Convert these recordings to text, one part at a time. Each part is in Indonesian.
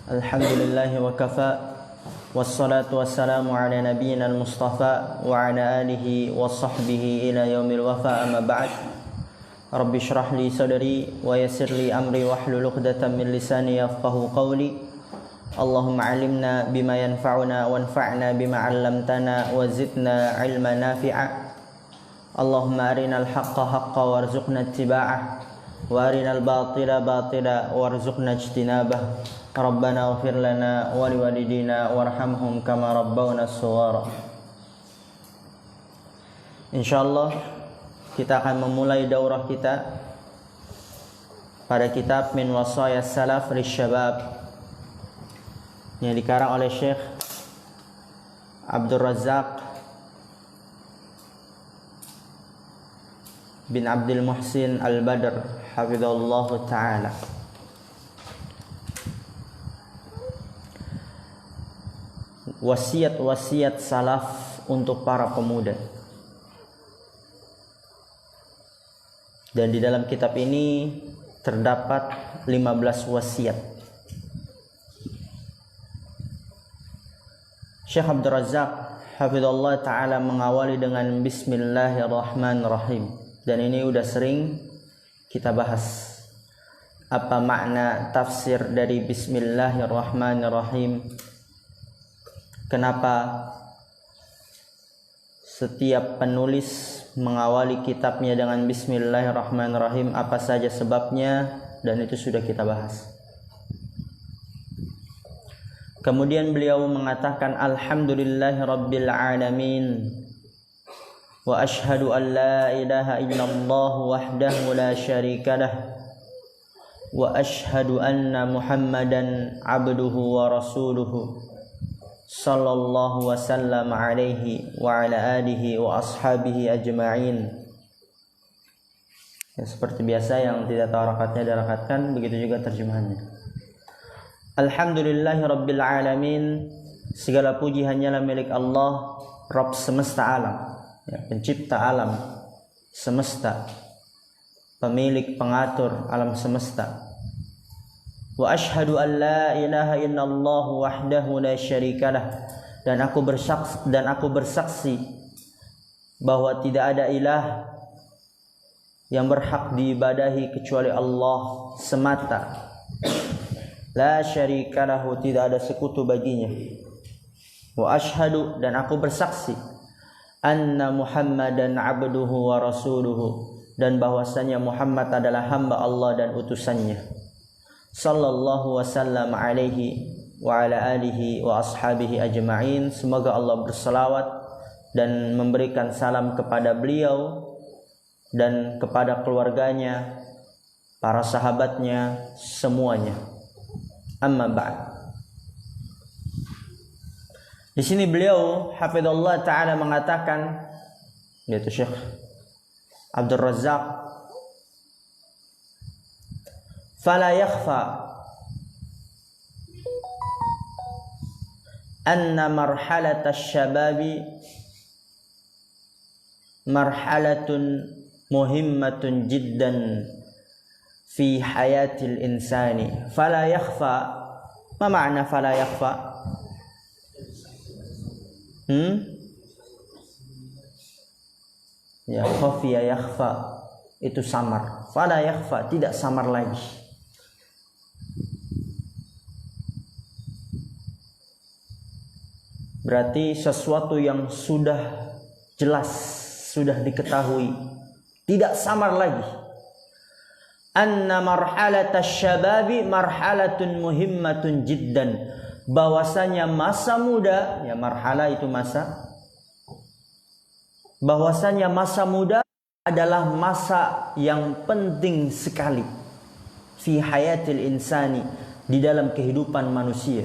Alhamdulillahi wa kafa. Wassalatu wassalamu ala nabiyyina al-mustafa wa ala alihi wa sahbihi ila yaumil wafa, amma ba'd. Rabbi shrah li sadri wa yassir li amri wahlul 'uqdatam min lisani yafqahu qawli. Allahumma 'allimna bima yanfa'una wanfa'na bima 'allamtana wa zidna 'ilman nafi'a. Allahumma arinal haqqa haqqan warzuqna ittiba'ah wa arinal batila batila warzuqna ijtinabah. Rabbana ighfir lana wa liwalidina warhamhum kama rabbawna shaghira. Insyaallah kita akan memulai daurah kita pada kitab Min Wasaya Salaf Lisyabab yang dikarang oleh Syekh Abdul Razzaq bin Abdul Muhsin Al-Badr hafizallahu ta'ala. Wasiat-wasiat salaf untuk para pemuda. Dan di dalam kitab ini terdapat 15 wasiat. Syekh Abdul Razzaq hafizallahu ta'ala mengawali dengan Bismillahirrahmanirrahim. Dan ini udah sering kita bahas. Apa makna tafsir dari Bismillahirrahmanirrahim? Kenapa setiap penulis mengawali kitabnya dengan Bismillahirrahmanirrahim? Apa saja sebabnya? Dan itu sudah kita bahas. Kemudian beliau mengatakan Alhamdulillahi Rabbil Alamin wa ashhadu an la ilaha illallah wahdahu la syarikalah wa ashhadu anna Muhammadan abduhu wa rasuluhu sallallahu wasallam alaihi wa ala alihi wa ashabihi ajma'in. Ya, seperti biasa yang tidak tahu rakatnya dirakatkan, begitu juga terjemahannya. Alhamdulillahi Rabbil Alamin. Segala puji hanyalah milik Allah, Rabb semesta alam, ya, pencipta alam semesta, pemilik pengatur alam semesta. Wa ashhadu an la ilaha illallah wahdahu la syarikalah. Dan aku bersaksi bahwa tidak ada ilah yang berhak diibadahi kecuali Allah semata. La syarikalahu, tidak ada sekutu baginya. Wa ashhadu, dan aku bersaksi anna Muhammadan abduhu wa rasuluhu, dan bahwasanya Muhammad adalah hamba Allah dan utusannya. Sallallahu wasallam alaihi wa ala alihi wa ashabihi ajma'in. Semoga Allah berselawat dan memberikan salam kepada beliau dan kepada keluarganya, para sahabatnya, semuanya. Amma ba'd. Di sini beliau hafizallahu ta'ala mengatakan, yaitu Syekh Abdul Razzaq, fala yakhfa anna marhalata asy-syababi marhalatun muhimmatun jiddan fi hayatil insani. Fala yakhfa, ma makna fala yakhfa? Ya, khafiya yakhfa, itu samar. Fala yakhfa, tidak samar lagi. Berarti sesuatu yang sudah jelas, sudah diketahui, tidak samar lagi. Anna marhalata syababi marhalatun muhimmatun jiddan. Bahwasanya masa muda, ya marhala itu masa. Bahwasanya masa muda adalah masa yang penting sekali. Fi hayatil insani, di dalam kehidupan manusia.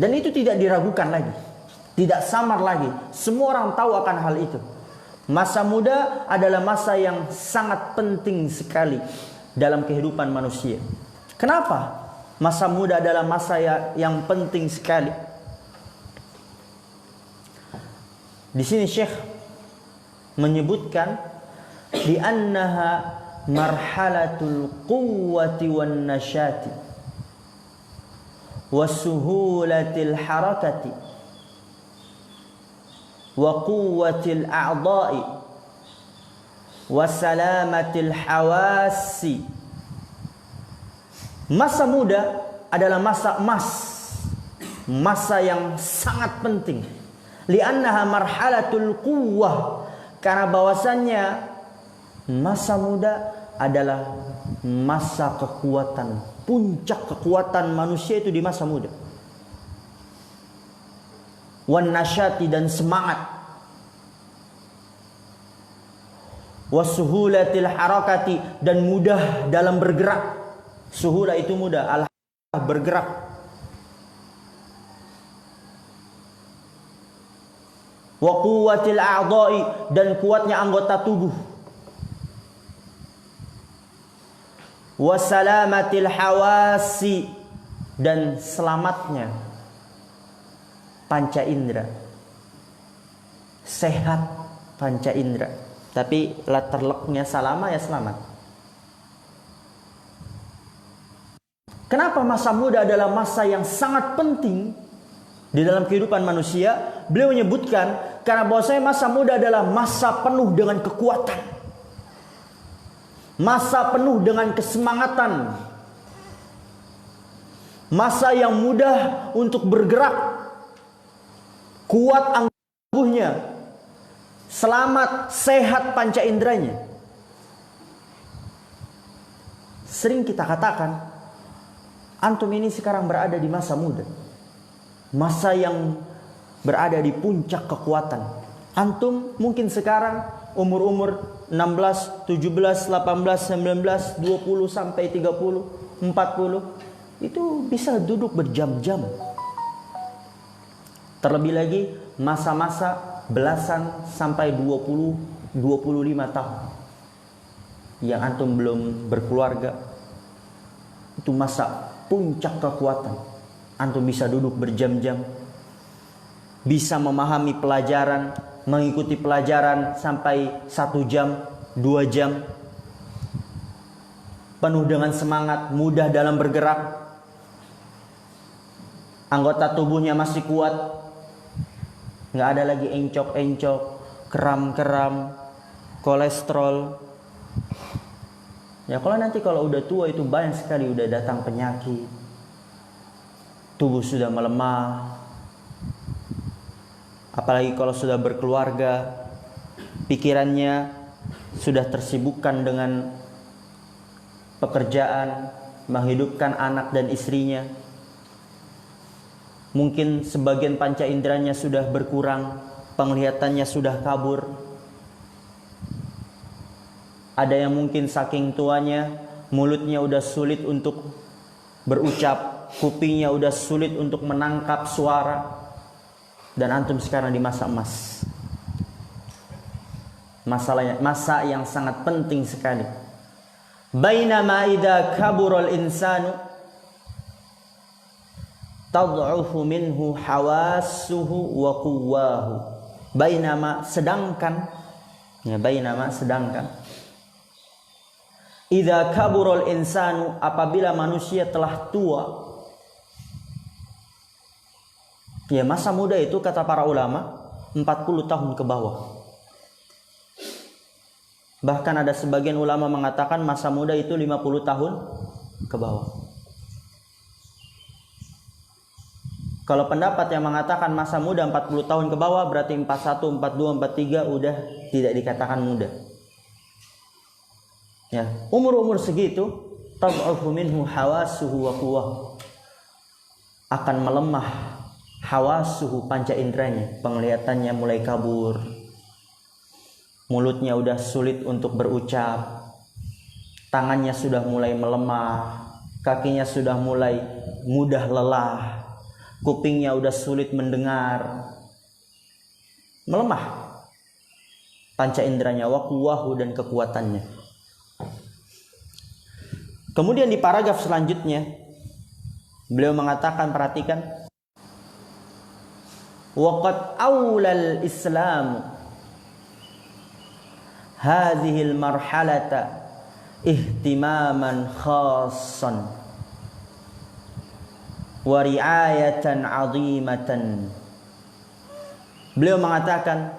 Dan itu tidak diragukan lagi, tidak samar lagi. Semua orang tahu akan hal itu. Masa muda adalah masa yang sangat penting sekali dalam kehidupan manusia. Kenapa? Masa muda adalah masa yang penting sekali. Di sini Syekh menyebutkan di annaha marhalatul quwwati wan nasyati wasuhulatil harakati wa quwwatil a'dha'i wa salamatil hawasi. Masa muda adalah masa emas, masa yang sangat penting. Li'annaha marhalatul quwwah, karena bahwasannya masa muda adalah masa kekuatan. Puncak kekuatan manusia itu di masa muda. Wan nasyati, dan semangat. Wasuhulatil harakati, dan mudah dalam bergerak. Suhula itu mudah, bergerak. Wa quwwatil a'dha'i, dan kuatnya anggota tubuh. Wa salamatil hawasi, dan selamatnya panca indera. Sehat panca indera. Tapi latar leknya salama ya selamat. Kenapa masa muda adalah masa yang sangat penting di dalam kehidupan manusia? Beliau menyebutkan karena bahwasanya masa muda adalah masa penuh dengan kekuatan. Masa penuh dengan kesemangatan. Masa yang mudah untuk bergerak. Kuat anggota tubuhnya. Selamat, sehat panca inderanya. Sering kita katakan, antum ini sekarang berada di masa muda. Masa yang berada di puncak kekuatan. Antum mungkin sekarang umur-umur 16, 17, 18, 19, 20 sampai 30, 40 itu bisa duduk berjam-jam. Terlebih lagi masa-masa belasan sampai 20, 25 tahun yang antum belum berkeluarga. Itu masa puncak kekuatan. Antum bisa duduk berjam-jam, bisa memahami pelajaran, mengikuti pelajaran sampai 1 jam, 2 jam. Penuh dengan semangat, mudah dalam bergerak. Anggota tubuhnya masih kuat. Nggak ada lagi encok-encok, kram-kram, kolesterol. Ya kalau udah tua itu banyak sekali udah datang penyakit. Tubuh sudah melemah. Apalagi kalau sudah berkeluarga, pikirannya sudah tersibukkan dengan pekerjaan, menghidupkan anak dan istrinya. Mungkin sebagian panca inderanya sudah berkurang, penglihatannya sudah kabur. Ada yang mungkin saking tuanya, mulutnya udah sulit untuk berucap, kupingnya udah sulit untuk menangkap suara. Dan antum sekarang di masa emas. Masa yang sangat penting sekali. Bainama idza kabural insanu tad'ufu minhu hawassuhu wa quwwahu. Bainama sedangkan idza kabural insanu, apabila manusia telah tua. Ya, masa muda itu kata para ulama 40 tahun ke bawah. Bahkan ada sebagian ulama mengatakan masa muda itu 50 tahun ke bawah. Kalau pendapat yang mengatakan masa muda 40 tahun ke bawah, berarti 41, 42, 43 udah tidak dikatakan muda. Ya, umur-umur segitu tad'ufu minhu hawasuhu wa quwwahu, akan melemah hawasuhu panca inderanya, penglihatannya mulai kabur, mulutnya udah sulit untuk berucap, tangannya sudah mulai melemah, kakinya sudah mulai mudah lelah, kupingnya udah sulit mendengar, melemah panca inderanya, wa quwwahu, dan kekuatannya. Kemudian di paragraf selanjutnya beliau mengatakan, perhatikan, waqad awlal Islam hadhil marhalata ihtimaman khassan wa riayatan 'azimatan. Beliau mengatakan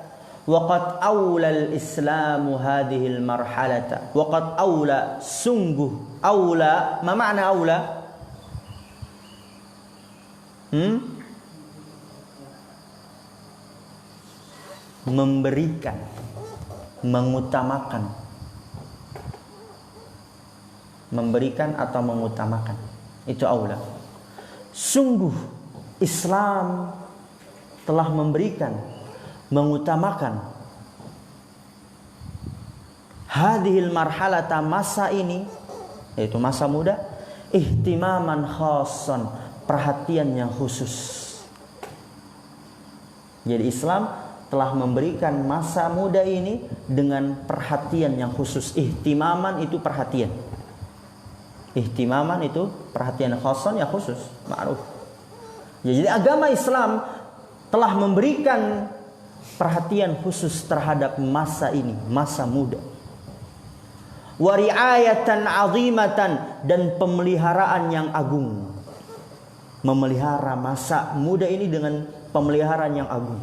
waqad aula al-islamu hadhihi al-marhalata. Waqad aula, sungguh aula, ma makna aula? Memberikan, mengutamakan. Memberikan atau mengutamakan, itu aula. Sungguh Islam telah memberikan, mengutamakan hadhil marhalata, masa ini, yaitu masa muda, ihtimaman khassan, perhatian yang khusus. Jadi Islam telah memberikan masa muda ini dengan perhatian yang khusus. Ihtimaman itu perhatian. Ihtimaman itu perhatian, khassan yang khusus, ma'ruf. Ya, jadi agama Islam telah memberikan perhatian khusus terhadap masa ini, masa muda. Wa riayatan 'azimatan, dan pemeliharaan yang agung. Memelihara masa muda ini dengan pemeliharaan yang agung.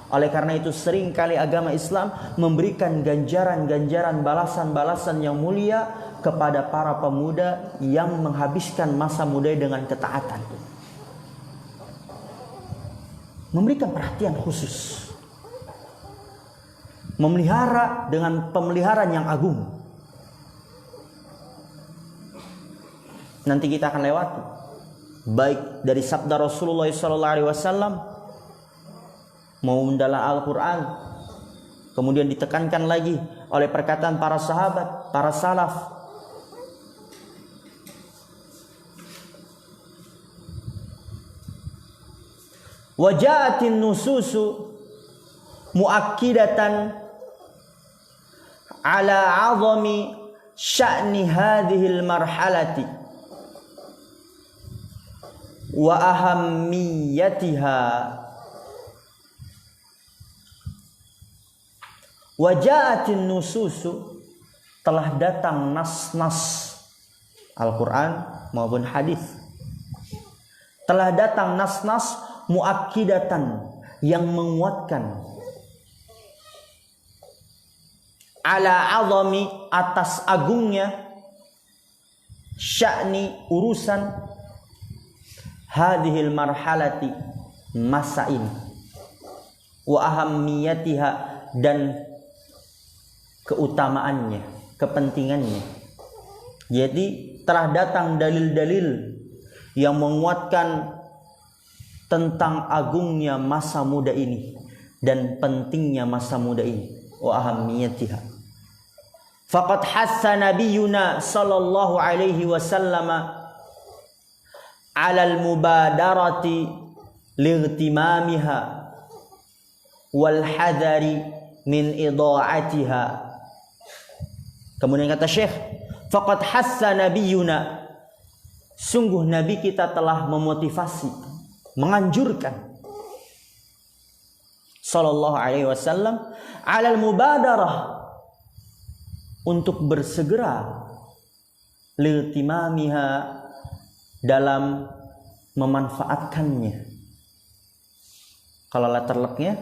Oleh karena itu sering kali agama Islam memberikan ganjaran-ganjaran, balasan-balasan yang mulia kepada para pemuda yang menghabiskan masa muda dengan ketaatan. Memberikan perhatian khusus. Memelihara dengan pemeliharaan yang agung. Nanti kita akan lewati baik dari sabda Rasulullah SAW maupun dalam Al-Quran, kemudian ditekankan lagi oleh perkataan para sahabat, para salaf. Waja'atin nususu muakkidatan ala 'azami sya'ni hadhil marhalati wa ahammiyatiha. Waja'atin nususu, telah datang nas-nas Al-Quran maupun hadis. Telah datang nas-nas muakkidatan, yang menguatkan, ala azami, atas agungnya, sya'ni, urusan, hadhil marhalati, masa ini, wa ahammiyatiha, dan keutamaannya, kepentingannya. Jadi telah datang dalil-dalil yang menguatkan tentang agungnya masa muda ini dan pentingnya masa muda ini, wa ahammiyatiha. Faqad hassa nabiyuna sallallahu alaihi wasallam 'ala al-mubadarati lightimamiha wal hadari min idha'atiha. Kemudian kata Syekh, faqad hassa nabiyuna, sungguh nabi kita telah memotivasi, menganjurkan, sallallahu alaihi wasallam, 'alal mubadarah, untuk bersegera, li'timamiha, dalam memanfaatkannya. Kalau letter luck-nya,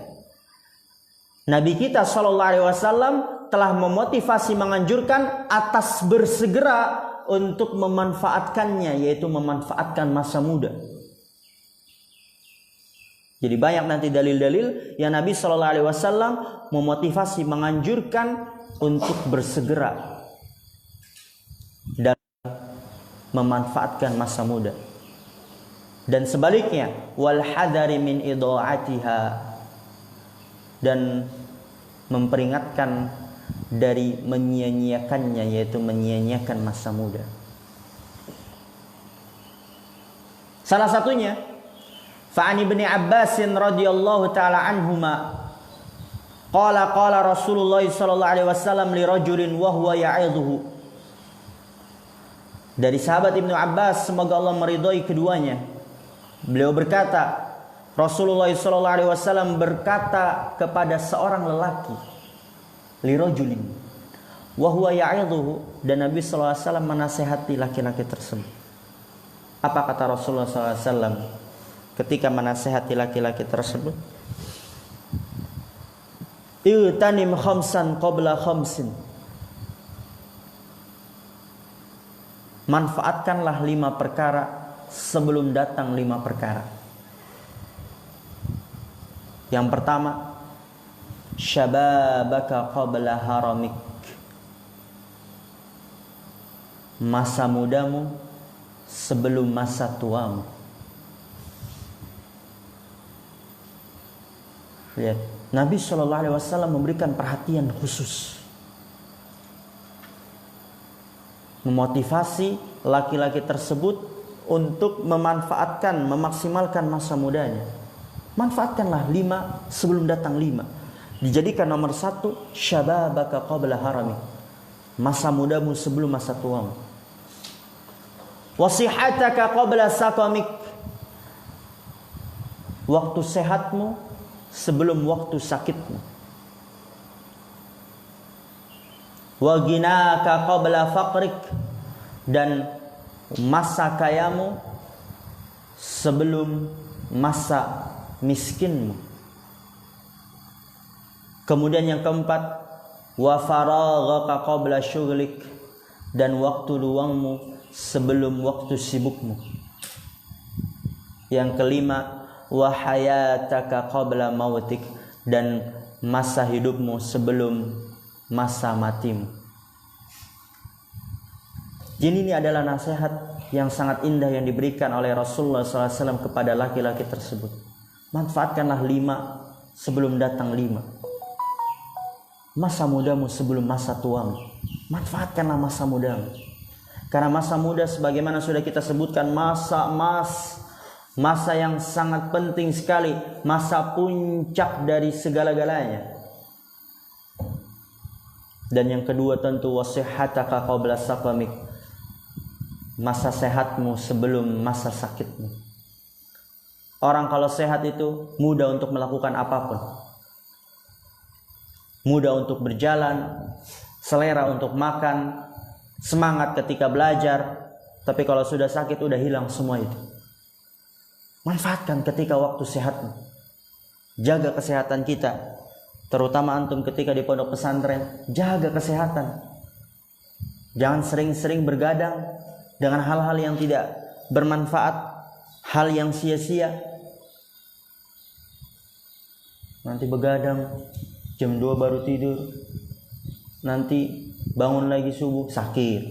nabi kita sallallahu alaihi wasallam telah memotivasi, menganjurkan atas bersegera untuk memanfaatkannya, yaitu memanfaatkan masa muda. Jadi banyak nanti dalil-dalil yang Nabi Shallallahu Alaihi Wasallam memotivasi, menganjurkan untuk bersegera dan memanfaatkan masa muda. Dan sebaliknya, wal hadari min idha'atiha, dan memperingatkan dari menyia-nyiakannya, yaitu menyia-nyiakan masa muda. Salah satunya, fa'an ibni Abbasin radhiyallahu ta'ala anhuma, qala Rasulullah sallallahu alaihi wasallam li rajulin wa huwa ya'idhuhu. Dari sahabat Ibnu Abbas, semoga Allah meridhai keduanya, beliau berkata, Rasulullah sallallahu alaihi wasallam berkata kepada seorang lelaki, li rajulin, wa huwa ya'idhuhu, dan Nabi sallallahu alaihi wasallam menasihati laki-laki tersebut. Apa kata Rasulullah sallallahu alaihi wasallam ketika menasihati laki-laki tersebut? Irtanim khamsan qabla khamsin. Manfaatkanlah 5 perkara sebelum datang 5 perkara. Yang pertama, syababaka qabla haramik. Masa mudamu sebelum masa tuamu. Lihat, Nabi SAW memberikan perhatian khusus, memotivasi laki-laki tersebut untuk memanfaatkan, memaksimalkan masa mudanya. Manfaatkanlah 5 sebelum datang 5. Dijadikan nomor 1, syababaka qabla haramik. Masa mudamu sebelum masa tuamu. Wasihataka qabla saqamik. Waktu sehatmu sebelum waktu sakitmu. Wa ghinaka qabla faqrik. Dan masa kayamu sebelum masa miskinmu. Kemudian yang keempat, wa faraghaka qabla syughlik. Dan waktu luangmu sebelum waktu sibukmu. Yang kelima, wa hayataka qabla mautik. Dan masa hidupmu sebelum masa matimu. Jadi ini adalah nasihat yang sangat indah yang diberikan oleh Rasulullah SAW kepada laki-laki tersebut. Manfaatkanlah 5 sebelum datang 5. Masa mudamu sebelum masa tuamu. Manfaatkanlah masa mudamu. Karena masa muda sebagaimana sudah kita sebutkan, masa yang sangat penting sekali, masa puncak dari segala-galanya. Dan yang kedua tentu wasihataka qabla saqamik. Masa sehatmu sebelum masa sakitmu. Orang kalau sehat itu mudah untuk melakukan apapun. Mudah untuk berjalan, selera untuk makan, semangat ketika belajar. Tapi kalau sudah sakit udah hilang semua itu. Manfaatkan ketika waktu sehatmu. Jaga kesehatan kita. Terutama antum ketika di pondok pesantren, jaga kesehatan. Jangan sering-sering bergadang dengan hal-hal yang tidak bermanfaat, hal yang sia-sia. Nanti begadang jam 2 baru tidur. Nanti bangun lagi subuh sakit.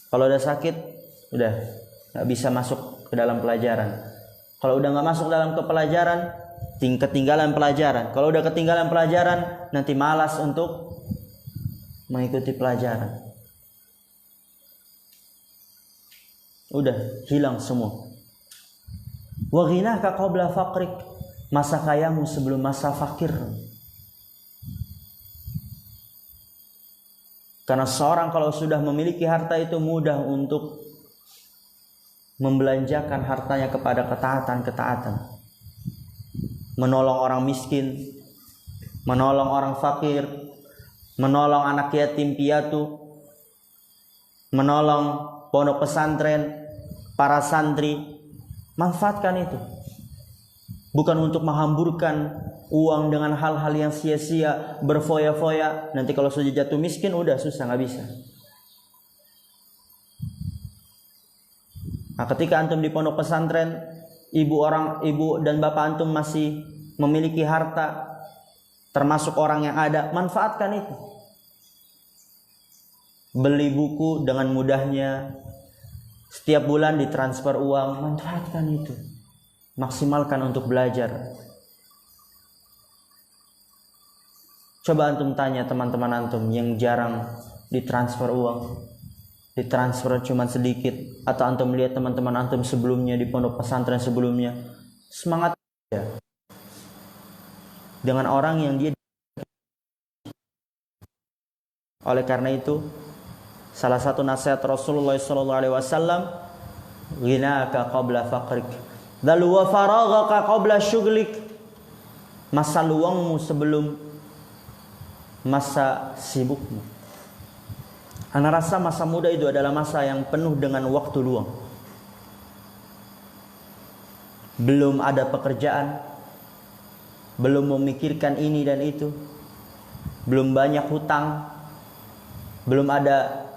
Kalau udah sakit, udah nggak bisa masuk ke dalam pelajaran. Kalau udah nggak masuk dalam ke pelajaran, ketinggalan pelajaran. Kalau udah ketinggalan pelajaran, nanti malas untuk mengikuti pelajaran. Udah hilang semua. Wa ghinaka qabla faqrik. Masa kayamu sebelum masa fakir. Karena seorang kalau sudah memiliki harta itu mudah untuk membelanjakan hartanya kepada ketaatan-ketaatan. Menolong orang miskin, menolong orang fakir, menolong anak yatim piatu, menolong pondok pesantren, para santri. Manfaatkan itu. Bukan untuk menghamburkan uang dengan hal-hal yang sia-sia, berfoya-foya. Nanti kalau sudah jatuh miskin udah susah, nggak bisa. Nah, ketika antum di pondok pesantren, ibu dan bapak antum masih memiliki harta, termasuk orang yang ada, manfaatkan itu. Beli buku dengan mudahnya, setiap bulan ditransfer uang, manfaatkan itu. Maksimalkan untuk belajar. Coba antum tanya teman-teman antum yang jarang ditransfer uang, ditransfer cuma sedikit, atau antum melihat teman-teman antum sebelumnya di pondok pesantren sebelumnya semangat ya dengan orang yang dia. Oleh karena itu, salah satu nasihat Rasulullah SAW, ghinaka qabla faqrik, dal wa faraghaka qabla syughlik. Masa luangmu sebelum masa sibukmu. Ana rasa masa muda itu adalah masa yang penuh dengan waktu luang. Belum ada pekerjaan, belum memikirkan ini dan itu, belum banyak hutang, belum ada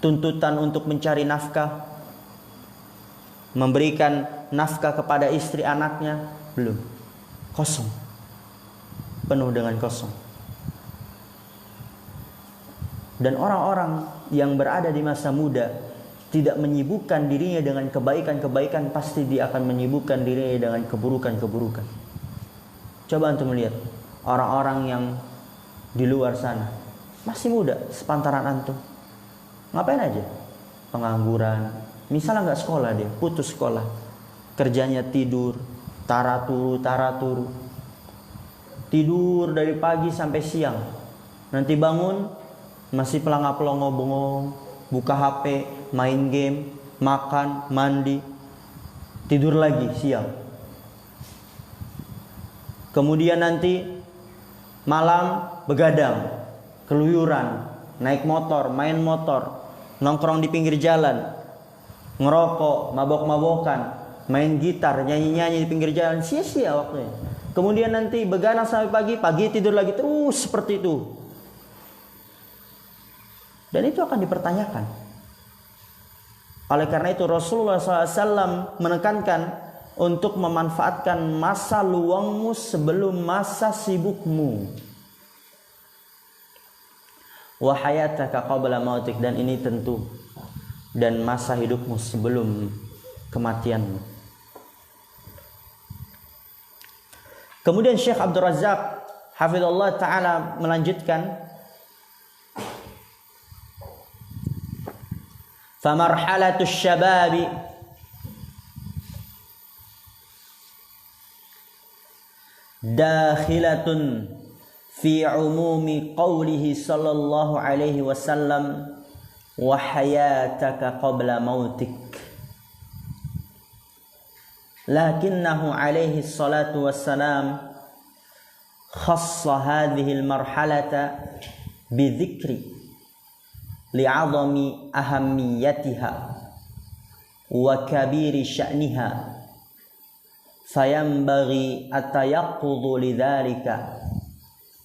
tuntutan untuk mencari nafkah, memberikan nafkah kepada istri anaknya, belum. Kosong. Penuh dengan kosong. Dan orang-orang yang berada di masa muda tidak menyibukkan dirinya dengan kebaikan-kebaikan, pasti dia akan menyibukkan dirinya dengan keburukan-keburukan. Coba antum melihat orang-orang yang di luar sana, masih muda, sepantaran antum, ngapain aja? Pengangguran. Misalnya nggak sekolah, dia putus sekolah, kerjanya tidur, taraturu, tidur dari pagi sampai siang, nanti bangun masih pelangap-pelongo bengong, buka HP, main game, makan, mandi, tidur lagi siang. Kemudian nanti malam begadang, keluyuran, naik motor, main motor, nongkrong di pinggir jalan, ngerokok, mabok-mabokan, main gitar, nyanyi-nyanyi di pinggir jalan, sia-sia waktunya. Kemudian nanti begadang sampai pagi tidur lagi, terus seperti itu. Dan itu akan dipertanyakan. Oleh karena itu Rasulullah SAW menekankan untuk memanfaatkan masa luangmu sebelum masa sibukmu. Wa hayataka qabla mautik, dan ini tentu, dan masa hidupmu sebelum kematianmu. Kemudian Syekh Abdul Razak hafizallahu taala melanjutkan, famarhalatus syababi dakhilatun fi umumi qawlihi sallallahu alaihi wasallam wa hayataka qabla mautik, lakinnahu alaihi salatu wassalam khassa hadhihi almarhalata bidhikri li'azami ahammiyatiha wa kabiri sya'niha, fayambaghi atayaqqudu lidzalika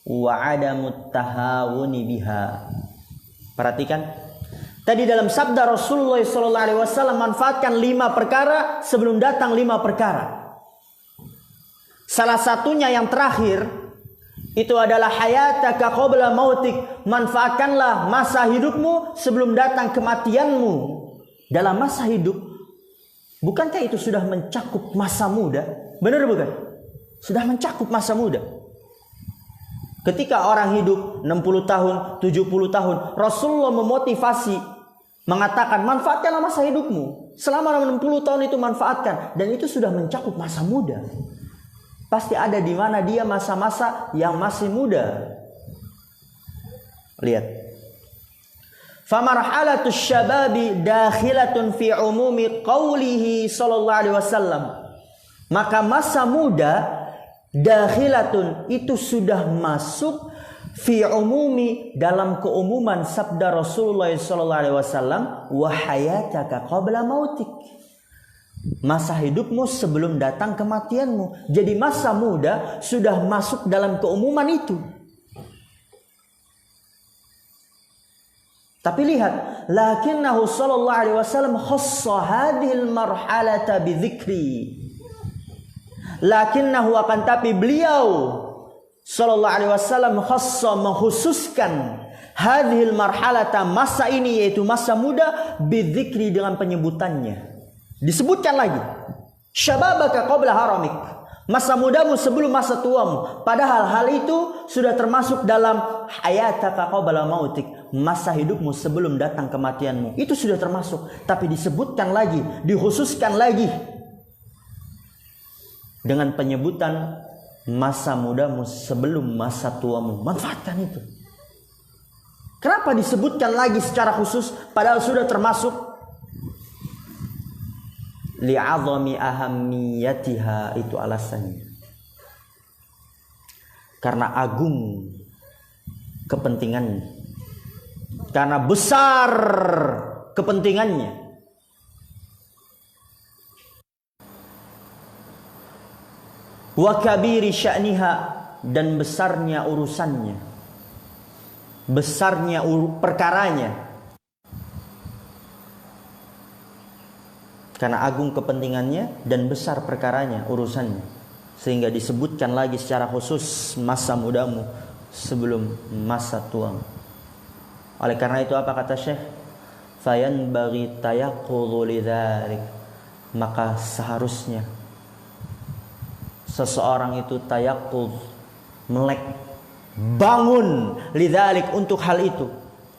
wa 'adamu tahawuni biha. Perhatikan, tadi dalam sabda Rasulullah SAW, manfaatkan 5 perkara sebelum datang 5 perkara. Salah satunya yang terakhir itu adalah hayataka qabla mautik. Manfaatkanlah masa hidupmu sebelum datang kematianmu. Dalam masa hidup, bukankah itu sudah mencakup masa muda? Benar bukan? Sudah mencakup masa muda. Ketika orang hidup 60 tahun, 70 tahun, Rasulullah memotivasi, mengatakan manfaatkanlah masa hidupmu. Selama 60 tahun itu manfaatkan. Dan itu sudah mencakup masa muda. Pasti ada di mana dia masa-masa yang masih muda. Lihat. Famarhalatus syababi dakhilatun fi umumi qawlihi sallallahu alaihi wasallam. Maka masa muda dakhilatun itu sudah masuk fi umumi, dalam keumuman sabda Rasulullah sallallahu alaihi wasallam, wa hayataka qabla mautik. Masa hidupmu sebelum datang kematianmu. Jadi masa muda sudah masuk dalam keumuman itu. Tapi lihat, lakinnahu sallallahu alaihi wasallam khassa hadhil marhalata bidzikri. Lakinnahu, akan tapi beliau sallallahu alaihi wasallam khassa, mengkhususkan hadhil marhalata, masa ini yaitu masa muda, bidzikri, dengan penyebutannya. Disebutkan lagi, syababaka qabla haramik, masa mudamu sebelum masa tuamu. Padahal hal itu sudah termasuk dalam hayataka qabla mautik, masa hidupmu sebelum datang kematianmu. Itu sudah termasuk, tapi disebutkan lagi, dikhususkan lagi dengan penyebutan masa mudamu sebelum masa tuamu. Manfaatkan itu. Kenapa disebutkan lagi secara khusus padahal sudah termasuk? Li'azami ahammiyatiha, itu alasannya. Karena agung kepentingannya. karena besar kepentingannya. Wa kabiri sya'niha, dan besarnya urusannya, besarnya perkaranya, karena agung kepentingannya dan besar perkaranya, urusannya, sehingga disebutkan lagi secara khusus masa mudamu sebelum masa tuamu. Oleh karena itu apa kata Syekh? Fayanbaghi tayaqqudhu lidzalik, maka seharusnya seseorang itu tayaqqudh, melek, bangun lidzalik, untuk hal itu.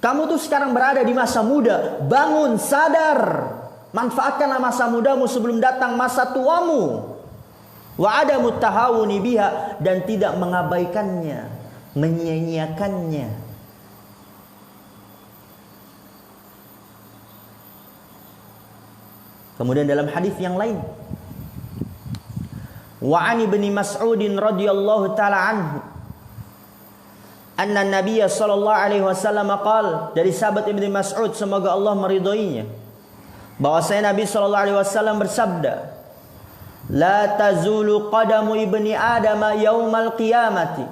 Kamu tuh sekarang berada di masa muda, bangun, sadar, manfaatkanlah masa mudamu sebelum datang masa tuamu. Wa adamu tahawuni biha, dan tidak mengabaikannya, menyia-nyiakannya. Kemudian dalam hadis yang lain, wa an ibni Mas'udin radhiyallahu taala anhu anna Nabiya sallallahu alaihi wasallam qala, dari sahabat Ibnu Mas'ud semoga Allah meridhoinya, bahwasanya Nabi sallallahu alaihi wasallam bersabda, la tazulu qadamu ibni Adam yaumal qiyamati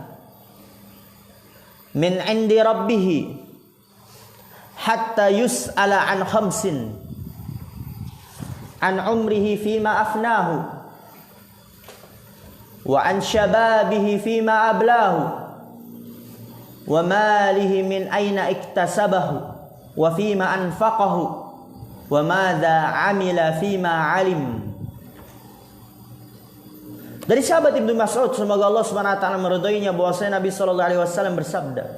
min 'indi rabbih hatta yus'ala an khamsin, an umrihi fima afnahu, wa an shababihi fima ablahu, wa malihi min aina iktasabahu, wa fima anfaqahu, wa madza amila fima alim. Dari sahabat Ibnu Mas'ud semoga Allah Subhanahu wa taala meridhoinya, bahwasanya Nabi sallallahu alaihi wasallam bersabda,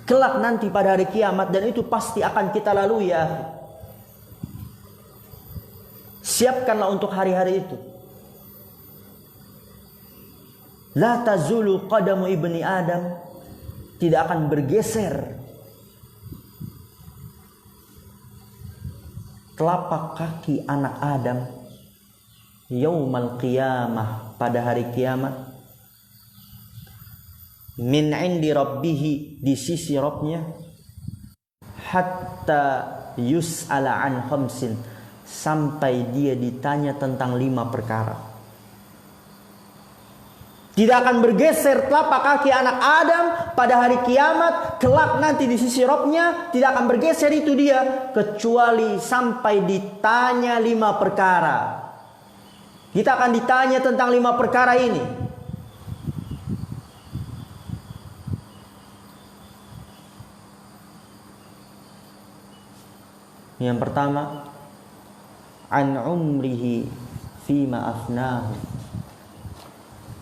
kelak nanti pada hari kiamat, dan itu pasti akan kita lalui ya. Siapkanlah untuk hari-hari itu. La tazulu qadamu ibni Adam, tidak akan bergeser telapak kaki anak Adam yaumal qiyamah, pada hari kiamat, min indi rabbihi, di sisi Rabbnya, hatta yus'ala an khamsin, sampai dia ditanya tentang 5 perkara. Tidak akan bergeser telapak kaki anak Adam pada hari kiamat, kelak nanti di sisi Rabbnya, tidak akan bergeser itu dia, kecuali sampai ditanya 5 perkara. Kita akan ditanya tentang 5 perkara ini. Yang pertama, an umrihi fima afnahu,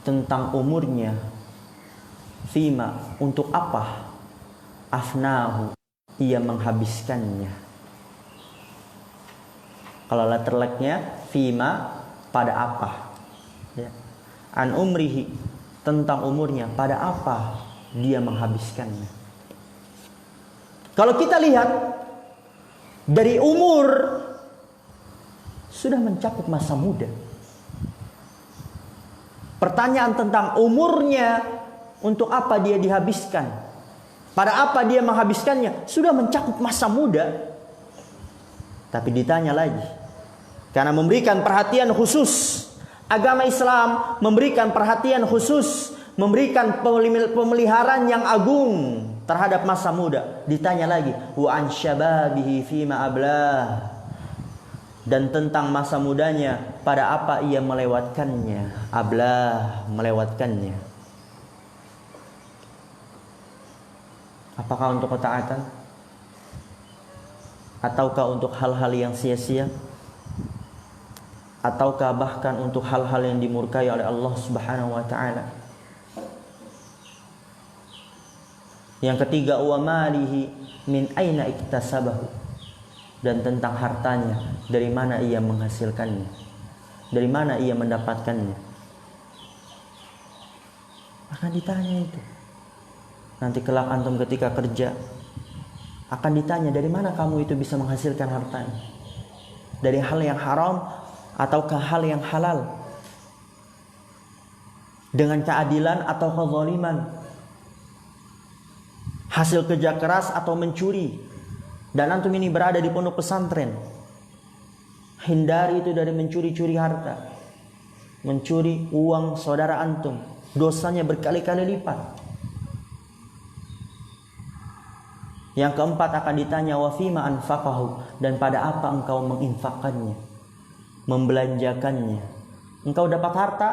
tentang umurnya, fima, untuk apa, afnahu, ia menghabiskannya. Kalau letterleknya fima, pada apa ya. An umrihi, tentang umurnya, pada apa dia menghabiskannya. Kalau kita lihat dari umur, sudah mencakup masa muda. Pertanyaan tentang umurnya, untuk apa dia dihabiskan, pada apa dia menghabiskannya, sudah mencakup masa muda. Tapi ditanya lagi, karena memberikan perhatian khusus, agama Islam memberikan perhatian khusus, memberikan pemeliharaan yang agung terhadap masa muda. Ditanya lagi, wa an syababihi fima ablah, dan tentang masa mudanya, pada apa ia melewatkannya. Ablah, melewatkannya. Apakah untuk ketaatan, ataukah untuk hal-hal yang sia-sia, ataukah bahkan untuk hal-hal yang dimurkai oleh Allah Subhanahu wa taala. Yang ketiga, wa malihi min aina iktasabahu, dan tentang hartanya, dari mana ia menghasilkannya, dari mana ia mendapatkannya. Akan ditanya itu. Nanti kelak antum ketika kerja akan ditanya, dari mana kamu itu bisa menghasilkan hartanya, dari hal yang haram ataukah hal yang halal, dengan keadilan atau kezaliman, hasil kerja keras atau mencuri, dan antum ini berada di pondok pesantren, hindari itu dari mencuri-curi harta, mencuri uang saudara antum, dosanya berkali-kali lipat. Yang keempat akan ditanya wa fima anfaqahu, dan pada apa engkau menginfakkannya, membelanjakannya. Engkau dapat harta,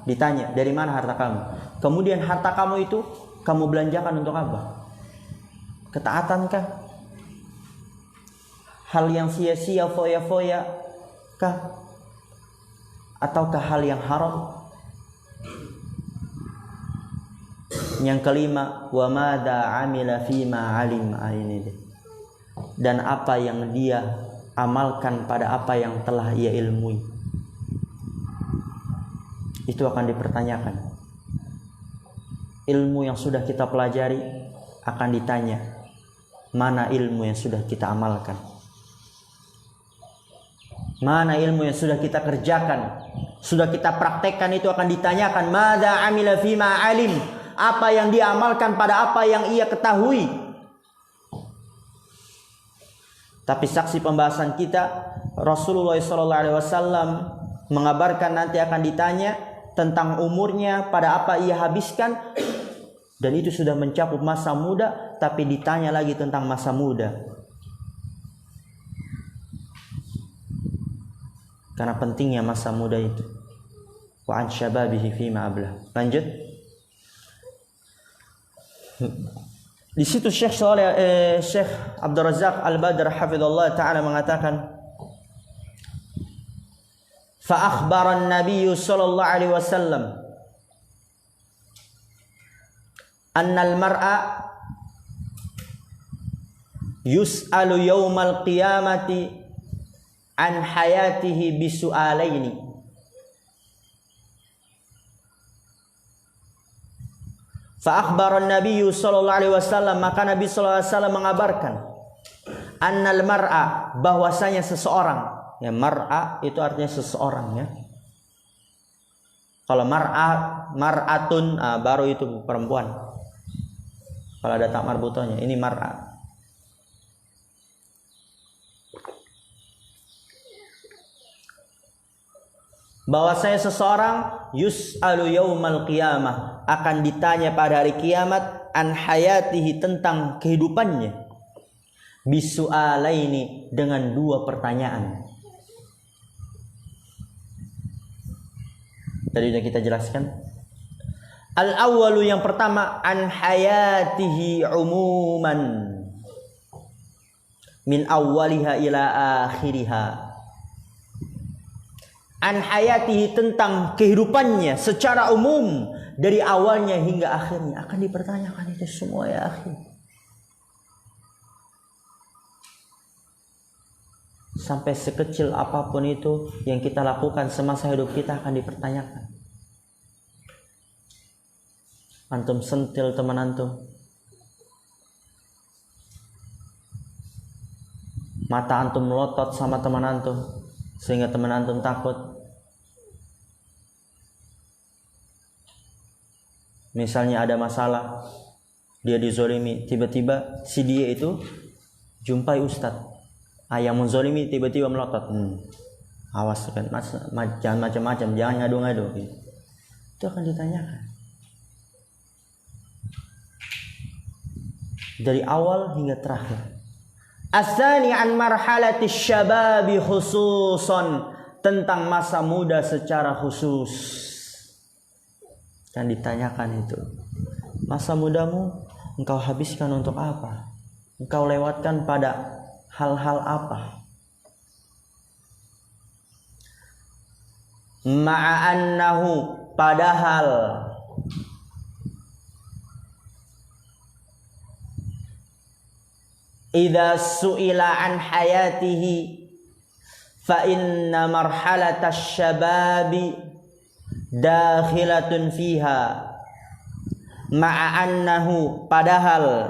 ditanya dari mana harta kamu. Kemudian harta kamu itu kamu belanjakan untuk apa? Ketaatankah? Hal yang sia-sia, foya-foya kah? Ataukah hal yang haram? Yang kelima, wa madza amila fima alim, ini deh. Dan apa yang dia amalkan pada apa yang telah ia ilmui. Itu akan dipertanyakan. Ilmu yang sudah kita pelajari akan ditanya, mana ilmu yang sudah kita amalkan? Mana ilmu yang sudah kita kerjakan, sudah kita praktekkan, itu akan ditanyakan. Madza amila fima alim, apa yang dia amalkan pada apa yang ia ketahui. Tapi saksi pembahasan kita, Rasulullah SAW mengabarkan nanti akan ditanya tentang umurnya, pada apa ia habiskan, dan itu sudah mencakup masa muda, tapi ditanya lagi tentang masa muda. Karena pentingnya masa muda itu. Wa an syababihi fima ablah. Lanjut. Di situ Syekh Abdul Razak Al-Badr hafizallahu taala mengatakan, fa akhbara an-nabiy sallallahu alaihi wasallam anna al-mar'a yus'alu yaumal qiyamati an hayatihi bisu'alaini. Fa akhbara an-nabiy sallallahu alaihi wasallam, maka Nabi sallallahu alaihi wasallam mengabarkan, annal mar'a, bahwasanya seseorang, ya mar'a itu artinya seseorang ya. Kalau mar'atun baru itu perempuan. Kalau ada tak marbutohnya, ini mar'a. Bahwasanya seseorang yus'alu yaumal qiyamah, akan ditanya pada hari kiamat, an hayatihi, tentang kehidupannya, bisu'alaini, dengan dua pertanyaan. Tadi sudah kita jelaskan. Al-awwalu, yang pertama, an hayatihi umuman, min awwaliha ila akhiriha. An hayatihi, tentang kehidupannya secara umum dari awalnya hingga akhirnya. Akan dipertanyakan itu semua ya akhi. Sampai sekecil apapun itu yang kita lakukan semasa hidup kita akan dipertanyakan. Antum sentil teman antum, mata antum melotot sama teman antum sehingga teman antum takut. Misalnya ada masalah, dia dizolimi, tiba-tiba si dia itu jumpai ustadz, yang menzolimi tiba-tiba melotot. Awas kan, jangan macam-macam, jangan ngadu-ngadu. Itu akan ditanyakan dari awal hingga terakhir. Asani an marhalati syababi khususan, tentang masa muda secara khusus. Dan ditanyakan itu, masa mudamu engkau habiskan untuk apa? Engkau lewatkan pada hal-hal apa? Ma'annahu, padahal idza su'ila an hayatihi fa inna marhalatasy syababi dakhilatun fiha. Ma'annahu, padahal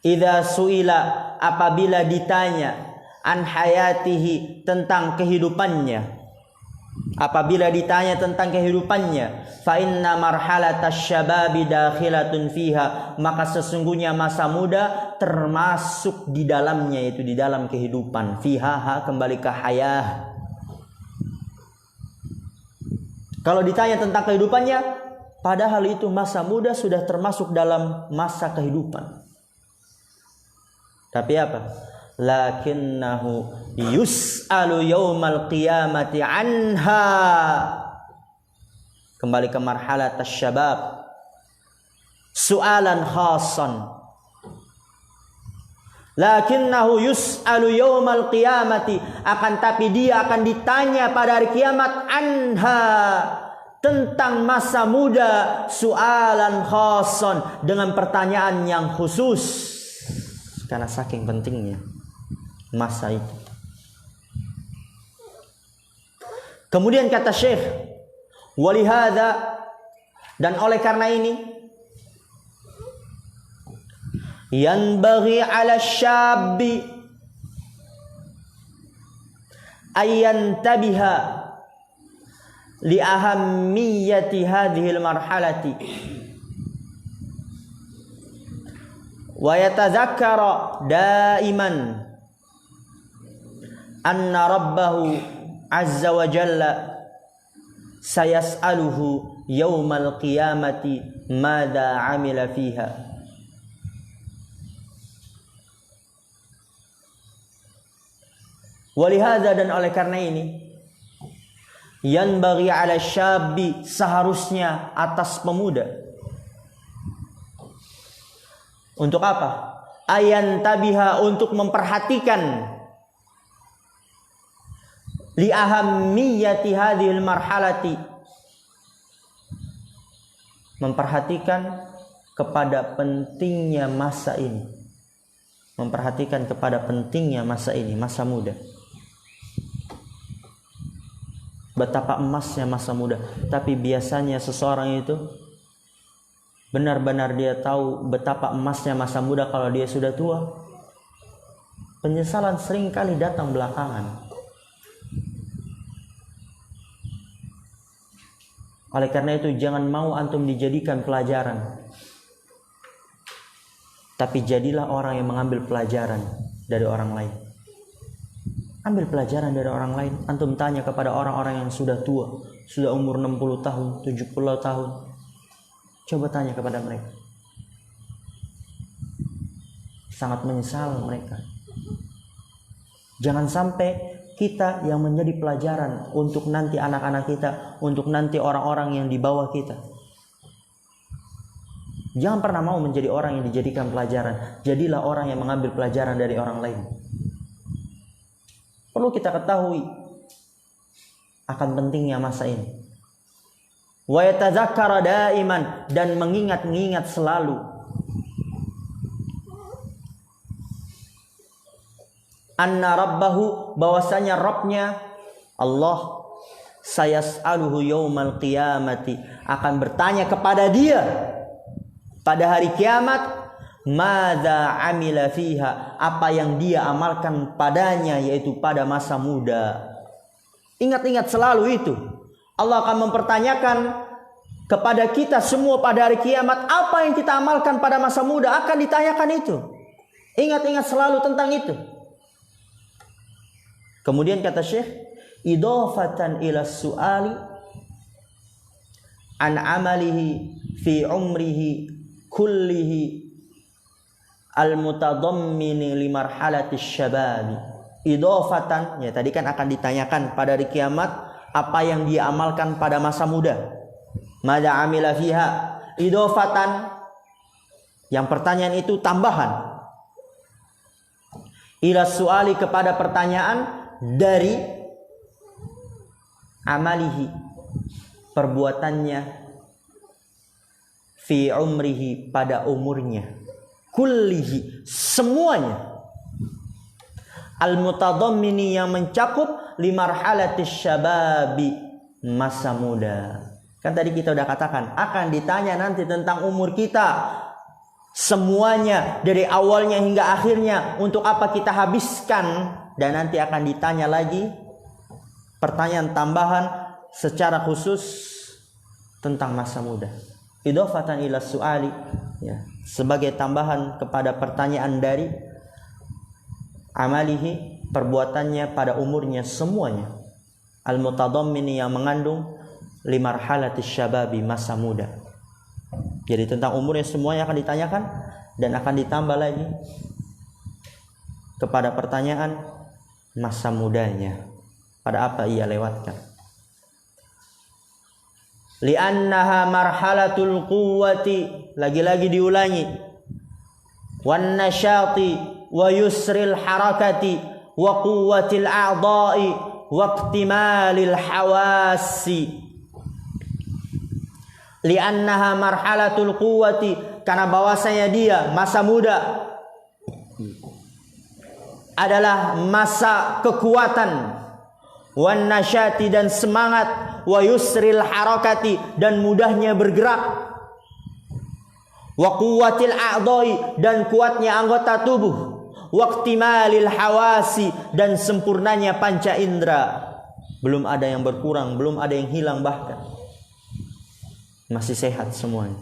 idza su'ila, apabila ditanya, an hayatihi, tentang kehidupannya, Apabila ditanya tentang kehidupannya, fa inna marhalatasy syababi dakhilatun fiha, maka sesungguhnya masa muda termasuk di dalamnya, yaitu di dalam kehidupan. Fiha kembali ke hayah. Kalau ditanya tentang kehidupannya, padahal itu masa muda sudah termasuk dalam masa kehidupan. Tapi apa? Lakinnahu yus'alu yaumal qiyamati anha. Kembali ke marhalat syabab, su'alan khasan. Lakinnahu yus'alu yaumal qiyamati, akan tapi dia akan ditanya pada hari kiamat anha, tentang masa muda, su'alan khasan, dengan pertanyaan yang khusus, karena saking pentingnya masa itu. Kemudian kata Syekh, walihada, dan oleh karena ini, yanbaghi 'ala syabbi ayyantabiha li ahammiyati hadhil marhalati wa yatadhakkara daiman anna rabbahu azza wa jalla sayas'aluhu yawmal qiyamati madza 'amila fiha. Walihada, dan oleh karena ini, yanbaghi 'ala syabbi, seharusnya atas pemuda. Untuk apa? Ayantabiha, untuk memperhatikan li ahammiyati hadhil marhalati, memperhatikan kepada pentingnya masa ini, memperhatikan kepada pentingnya masa ini, masa muda. Betapa emasnya masa muda. Tapi biasanya seseorang itu benar-benar dia tahu betapa emasnya masa muda kalau dia sudah tua. Penyesalan sering kali datang belakangan. Oleh karena itu, jangan mau antum dijadikan pelajaran, tapi jadilah orang yang mengambil pelajaran dari orang lain. Ambil pelajaran dari orang lain. Antum tanya kepada orang-orang yang sudah tua, sudah umur 60 tahun, 70 tahun. Coba tanya kepada mereka. Sangat menyesal mereka. Jangan sampai kita yang menjadi pelajaran untuk nanti anak-anak kita, untuk nanti orang-orang yang di bawah kita. Jangan pernah mau menjadi orang yang dijadikan pelajaran. Jadilah orang yang mengambil pelajaran dari orang lain. Perlu kita ketahui akan pentingnya masa ini. Wa yatadzakkara daiman, dan mengingat-ingat selalu anna rabbahu, bahwasanya Rabbnya Allah, sayas'aluhu yaumal qiyamati, akan bertanya kepada dia pada hari kiamat, madza amila fiha, apa yang dia amalkan padanya, yaitu pada masa muda. Ingat-ingat selalu itu. Allah akan mempertanyakan kepada kita semua pada hari kiamat, apa yang kita amalkan pada masa muda, akan ditanyakan itu. Ingat-ingat selalu tentang itu. Kemudian kata Syekh, idhafatan ila su'ali an amalihi fi umrihi kullihi al-mutadammini li marhalati syabab. Idhafatan, ya tadi kan akan ditanyakan pada hari kiamat apa yang dia amalkan pada masa muda. Madza amila fiha. Idhafatan, yang pertanyaan itu tambahan. Ila su'ali, kepada pertanyaan dari amalihi, perbuatannya, fi umrihi, pada umurnya, kullihi, semuanya, al-mutadammini, yang mencakup limarhalatis syababi, masa muda. Kan tadi kita udah katakan akan ditanya nanti tentang umur kita semuanya, dari awalnya hingga akhirnya, untuk apa kita habiskan. Dan nanti akan ditanya lagi pertanyaan tambahan secara khusus tentang masa muda. Idhofatan ila su'ali, ya, sebagai tambahan kepada pertanyaan dari amalihi, perbuatannya pada umurnya semuanya. Al-mutadammini, yang mengandung limarhalatis syababi, masa muda. Jadi tentang umurnya semuanya akan ditanyakan, dan akan ditambah lagi kepada pertanyaan masa mudanya, pada apa ia lewatkan. Li'annaha marhalatul quwwati, lagi-lagi diulangi, wan nasyati wa yusril harakati wa quwwatil a'dha'i wa iktimalil hawasi. Li'annaha marhalatul quwwati, karena bahwasanya dia masa muda adalah masa kekuatan, wan nasyati, dan semangat, wa yusril harakati, dan mudahnya bergerak, wa quwwatil a'dha'i, dan kuatnya anggota tubuh, wa iktimalil hawasi, dan sempurnanya panca indera. Belum ada yang berkurang, belum ada yang hilang, bahkan masih sehat semuanya.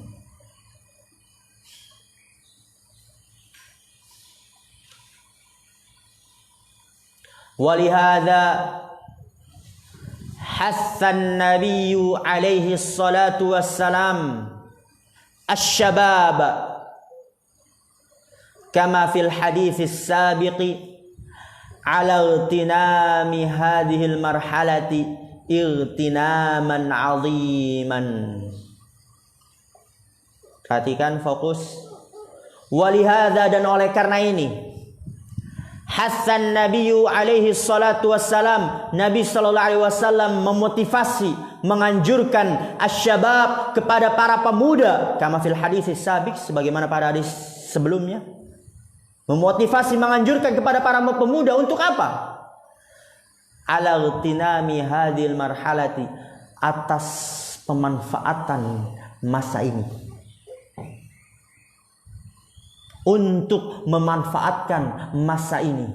Walihada hassan nabiyyu alaihi salatu wassalam asy-syabab kama fil haditsis sabiqi ala igtinami hadhil marhalati igtinaman 'aziman. Perhatikan, fokus. Walihada, dan oleh karena ini, Hasan Nabiyyu alaihi salatu wassalam, Nabi sallallahu alaihi wasallam memotivasi, menganjurkan asyabab, kepada para pemuda, kama fil hadis sabiq, sebagaimana pada hadis sebelumnya. Memotivasi, menganjurkan kepada para pemuda untuk apa? Ala ghtinami hadhil marhalati, atas pemanfaatan masa ini, untuk memanfaatkan masa ini.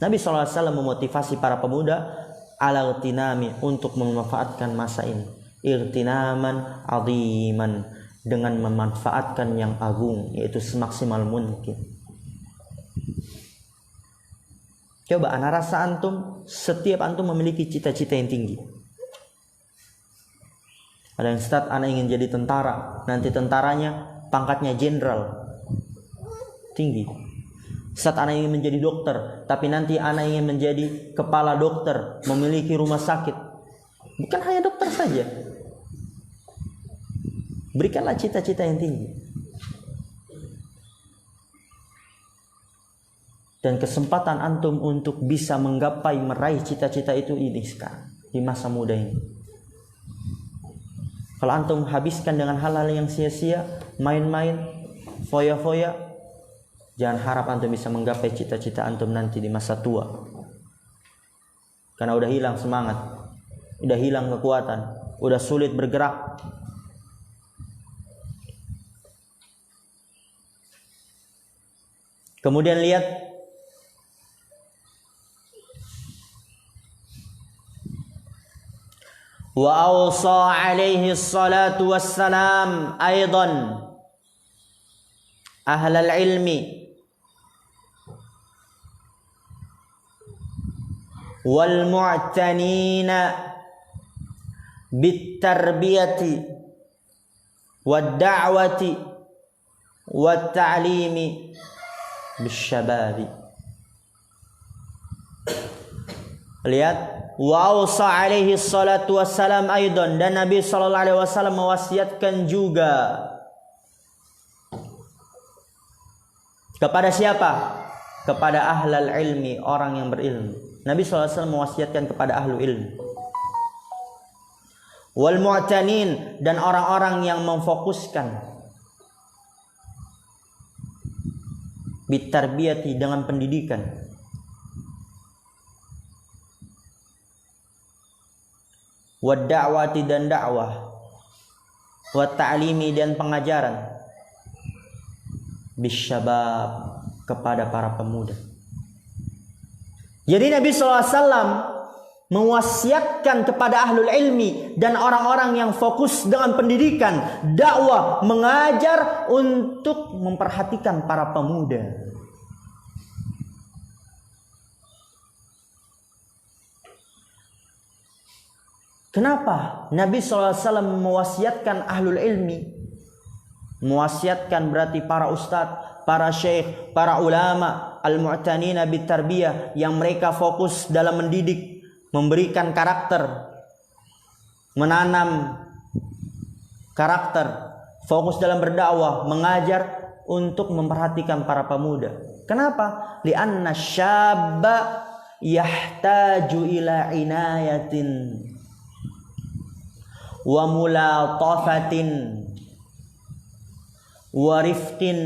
Nabi SAW memotivasi para pemuda ala irtinami, untuk memanfaatkan masa ini, irtinaman aziman, dengan memanfaatkan yang agung, yaitu semaksimal mungkin. Coba ana rasa antum, setiap antum memiliki cita-cita yang tinggi. Ada yang start, ana ingin jadi tentara, nanti tentaranya pangkatnya jenderal tinggi. Saat anak ingin menjadi dokter, tapi nanti anak ingin menjadi kepala dokter, memiliki rumah sakit. Bukan hanya dokter saja. Berikanlah cita-cita yang tinggi. Dan kesempatan antum untuk bisa menggapai, meraih cita-cita itu ini sekarang, di masa muda ini. Kalau antum habiskan dengan hal-hal yang sia-sia, main-main, foya-foya, jangan harap antum bisa menggapai cita-cita antum nanti di masa tua. Karena udah hilang semangat, udah hilang kekuatan, udah sulit bergerak. Kemudian lihat wa awsa alaihi salatu wassalam aidan ahlal ilmi wal mu'tanina bit tarbiyati wad da'wati wat ta'limi bisyababi. Lihat, wa ausa alaihi salatu wassalam aidan, dan Nabi sallallahu alaihi wasallam mewasiatkan juga kepada siapa? Kepada ahlal ilmi, orang yang berilmu. Nabi sallallahu alaihi wasallam mewasiatkan kepada ahlu ilmu. Wal mu'tanin, dan orang-orang yang memfokuskan bitarbiyati, dengan pendidikan, wad da'wati, dan dakwah, wat ta'limi, dan pengajaran, bisyabab, kepada para pemuda. Jadi Nabi SAW mewasiatkan kepada ahlul ilmi dan orang-orang yang fokus dengan pendidikan, dakwah, mengajar untuk memperhatikan para pemuda. Kenapa Nabi SAW mewasiatkan ahlul ilmi? Mewasiatkan berarti para ustadz, para syekh, para ulama, al-mu'tanina bitarbiyah, yang mereka fokus dalam mendidik, memberikan karakter, menanam karakter, fokus dalam berdakwah, mengajar untuk memperhatikan para pemuda. Kenapa? Li'anna syabba yahtaju ila inayatin wa mulatafatin wa rifqin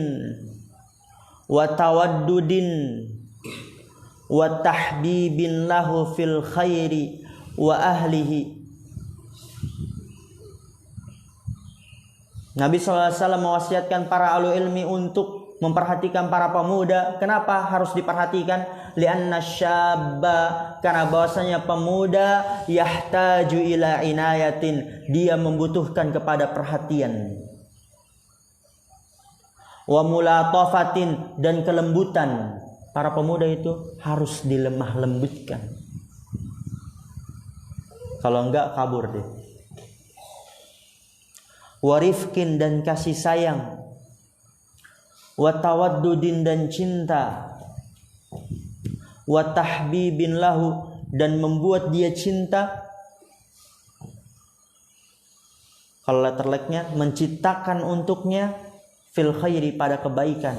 wa tawaddudin wa tahbibin lahu fil khairi wa ahlihi. Nabi SAW mewasiatkan para ahli ilmi untuk memperhatikan para pemuda. Kenapa harus diperhatikan? Lianna syabba, karena bahwasanya pemuda yahtaju ila inayatin, dia membutuhkan kepada perhatian. Wa mulatafatin, dan kelembutan. Para pemuda itu harus dilemah lembutkan. Kalau enggak kabur dia. Wa rifqin, dan kasih sayang. Wa tawaddudin, dan cinta. Wa tahbibin lahu, dan membuat dia cinta. Kalau letterleknya, menciptakan untuknya fil khairi, pada kebaikan,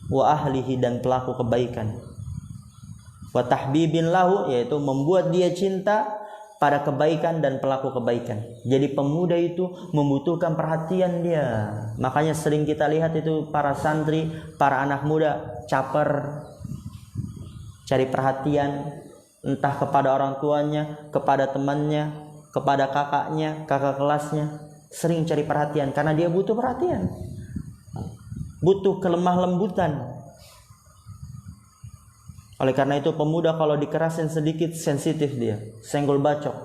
wa ahlihi, dan pelaku kebaikan. Wa tahbibin lahu, yaitu membuat dia cinta pada kebaikan dan pelaku kebaikan. Jadi pemuda itu membutuhkan perhatian dia. Makanya sering kita lihat itu para santri, para anak muda caper, cari perhatian, entah kepada orang tuanya, kepada temannya, kepada kakaknya, kakak kelasnya. Sering cari perhatian karena dia butuh perhatian, butuh kelemah lembutan. Oleh karena itu pemuda kalau dikerasin sedikit sensitif dia, senggol bacok.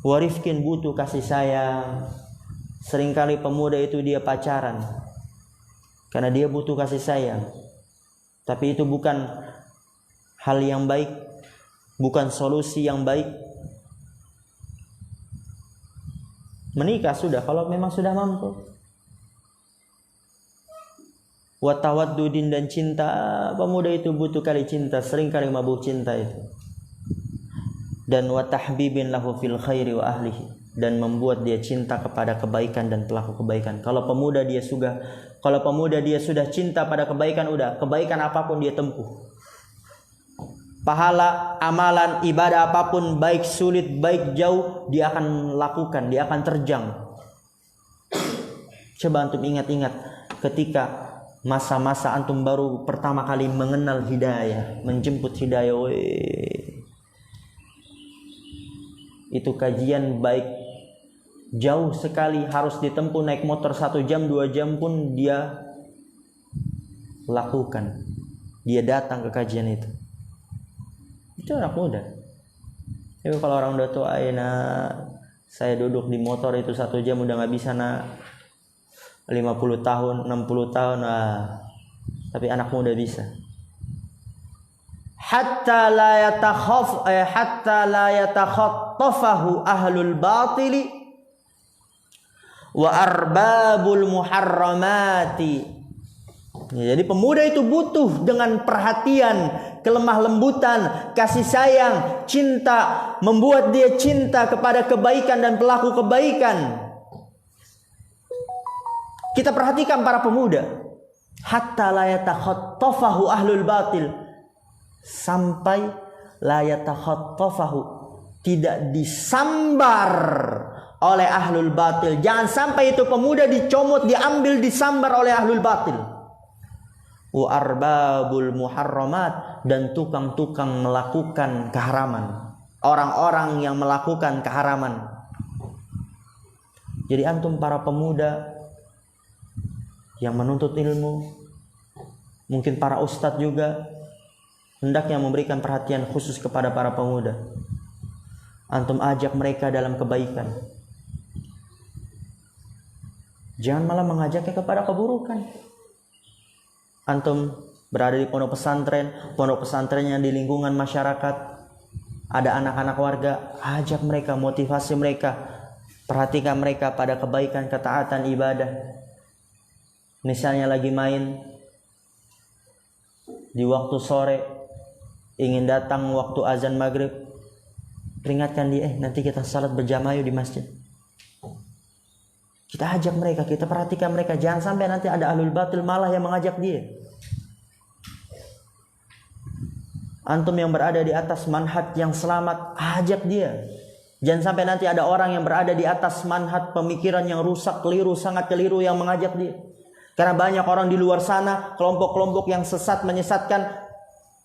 Warifkin, butuh kasih sayang. Seringkali pemuda itu dia pacaran karena dia butuh kasih sayang. Tapi itu bukan hal yang baik, bukan solusi yang baik. Menikah sudah kalau memang sudah mampu. Wa tawaddudin, dan cinta. Pemuda itu butuh kali cinta, seringkali mabuk cinta itu. Dan wa tahbibin lahu fil khairi wa ahlihi, dan membuat dia cinta kepada kebaikan dan pelaku kebaikan. Kalau pemuda dia sudah cinta pada kebaikan, udah, kebaikan apapun dia tempuh. Pahala, amalan, ibadah apapun, baik sulit, baik jauh, dia akan lakukan, dia akan terjang. Coba antum ingat-ingat ketika masa-masa antum baru pertama kali mengenal hidayah, menjemput hidayah. Itu kajian baik jauh sekali, harus ditempuh naik motor 1 jam 2 jam pun dia lakukan. Dia datang ke kajian itu. Itu anak muda. Tapi kalau orang udah tua, saya duduk di motor itu 1 jam udah nggak bisa, 50 tahun, 60 tahun, tapi anak muda bisa. Hatta la yatakhattafahu ahlul batili wa arbabul muharramati. Ya, jadi pemuda itu butuh dengan perhatian, kelemah lembutan, kasih sayang, cinta, membuat dia cinta kepada kebaikan dan pelaku kebaikan. Kita perhatikan para pemuda. Hatta la yatakhattafahu ahlul batil, sampai la yatakhattafahu, tidak disambar oleh ahlul batil. Jangan sampai itu pemuda dicomot, diambil, disambar oleh ahlul batil. Wa arbabul muharramat, dan tukang-tukang melakukan keharaman, orang-orang yang melakukan keharaman. Jadi antum para pemuda yang menuntut ilmu, mungkin para ustadz juga, hendaknya memberikan perhatian khusus kepada para pemuda. Antum ajak mereka dalam kebaikan. Jangan malah mengajaknya kepada keburukan. Antum berada di pondok pesantrennya di lingkungan masyarakat, ada anak-anak warga, ajak mereka, motivasi mereka, perhatikan mereka pada kebaikan, ketaatan, ibadah. Misalnya lagi main di waktu sore, ingin datang waktu azan maghrib, peringatkan dia, nanti kita salat berjamaah di masjid. Kita ajak mereka, kita perhatikan mereka. Jangan sampai nanti ada ahlul batil malah yang mengajak dia. Antum yang berada di atas manhaj yang selamat, ajak dia. Jangan sampai nanti ada orang yang berada di atas manhaj pemikiran yang rusak, keliru, sangat keliru yang mengajak dia. Karena banyak orang di luar sana, kelompok-kelompok yang sesat, menyesatkan,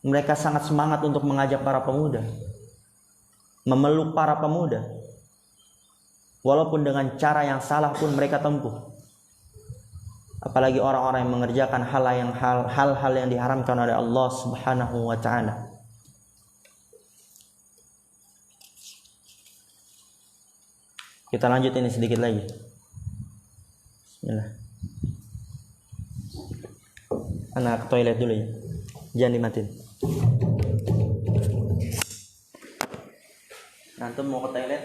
mereka sangat semangat untuk mengajak para pemuda, memeluk para pemuda. Walaupun dengan cara yang salah pun mereka tempuh. Apalagi orang-orang yang mengerjakan hal-hal yang diharamkan oleh Allah Subhanahu wa ta'ala. Kita lanjut ini sedikit lagi. Bismillah. Anak ke toilet dulu ya. Jangan dimatiin. Nanti mau ke toilet.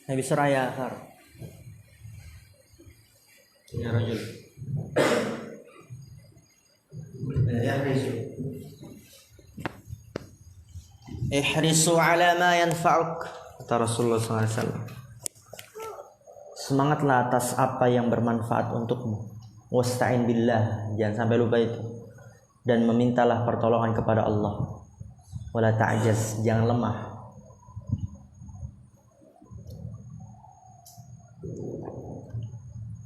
Nabi Suraya akhar. Ya rajul. Ya rajul. Ihrisu ala ma yanfa'uk. Kata Rasulullah SAW. Semangatlah atas apa yang bermanfaat untukmu. Wasta'in billah. Jangan sampai lupa itu. Dan memintalah pertolongan kepada Allah. Wala ta'jaz. Jangan lemah.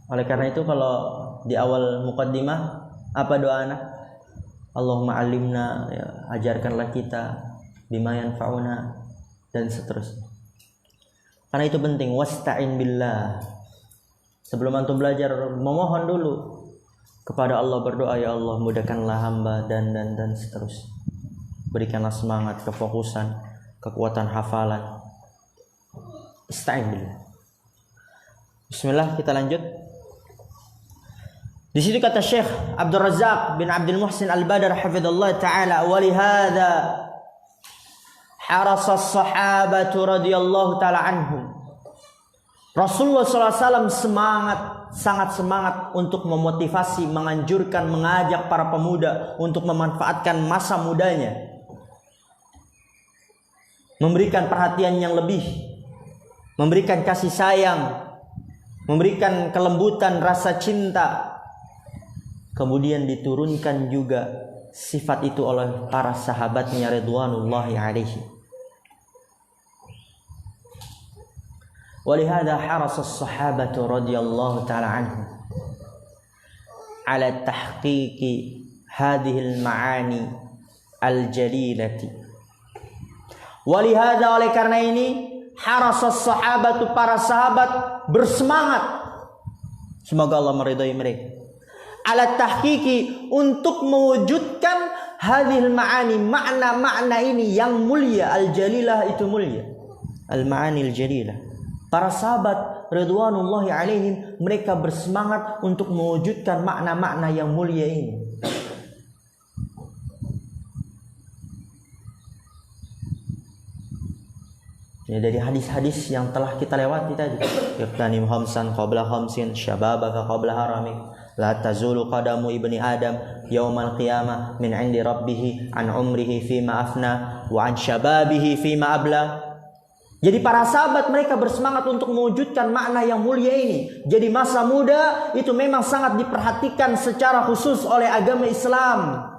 Oleh karena itu kalau di awal muqaddimah apa doa anak? Allahumma alimna, ya, ajarkanlah kita bima yanfa'una dan seterusnya. Karena itu penting, wasta'in billah. Sebelum antum belajar, memohon dulu kepada Allah, berdoa, ya Allah mudahkanlah hamba dan seterusnya. Berikanlah semangat, kefokusan, kekuatan hafalan. Ista'in billah. Bismillah, kita lanjut. Di situ kata Syekh Abdul Razak bin Abdul Muhsin Al-Badr hafizallahu taala, wa li hadza harasa as-sahabatu radhiyallahu taala anhum. Rasulullah SAW sangat semangat untuk memotivasi, menganjurkan, mengajak para pemuda untuk memanfaatkan masa mudanya, memberikan perhatian yang lebih, memberikan kasih sayang, memberikan kelembutan rasa cinta. Kemudian diturunkan juga sifat itu oleh para sahabatnya ridwanullahi alaihi. Walihada harasa as-sahabatu radhiyallahu ta'ala anhum ala tahqiqi hadhihi al-ma'ani al-jalilati. Walihada, oleh karena ini, harasa as-sahabatu, para sahabat bersemangat, semoga Allah meridai mereka, ala tahqiqi, untuk mewujudkan hadhil ma'ani, makna-makna ini yang mulia, al-jalilah itu mulia, al-ma'ani al-jalilah. Para sahabat ridwanullahi alaihim, mereka bersemangat untuk mewujudkan makna-makna yang mulia ini. Ini dari hadis-hadis yang telah kita lewati tadi. Iqtanim khamsan qabla khamsin, syababaka qabla haramik, la tazulu qadamu ibni adam yaumal qiyamah min indi rabbih an umrihi fima afna wa an syababihi fima abla. Jadi para sahabat mereka bersemangat untuk mewujudkan makna yang mulia ini. Jadi masa muda itu memang sangat diperhatikan secara khusus oleh agama Islam,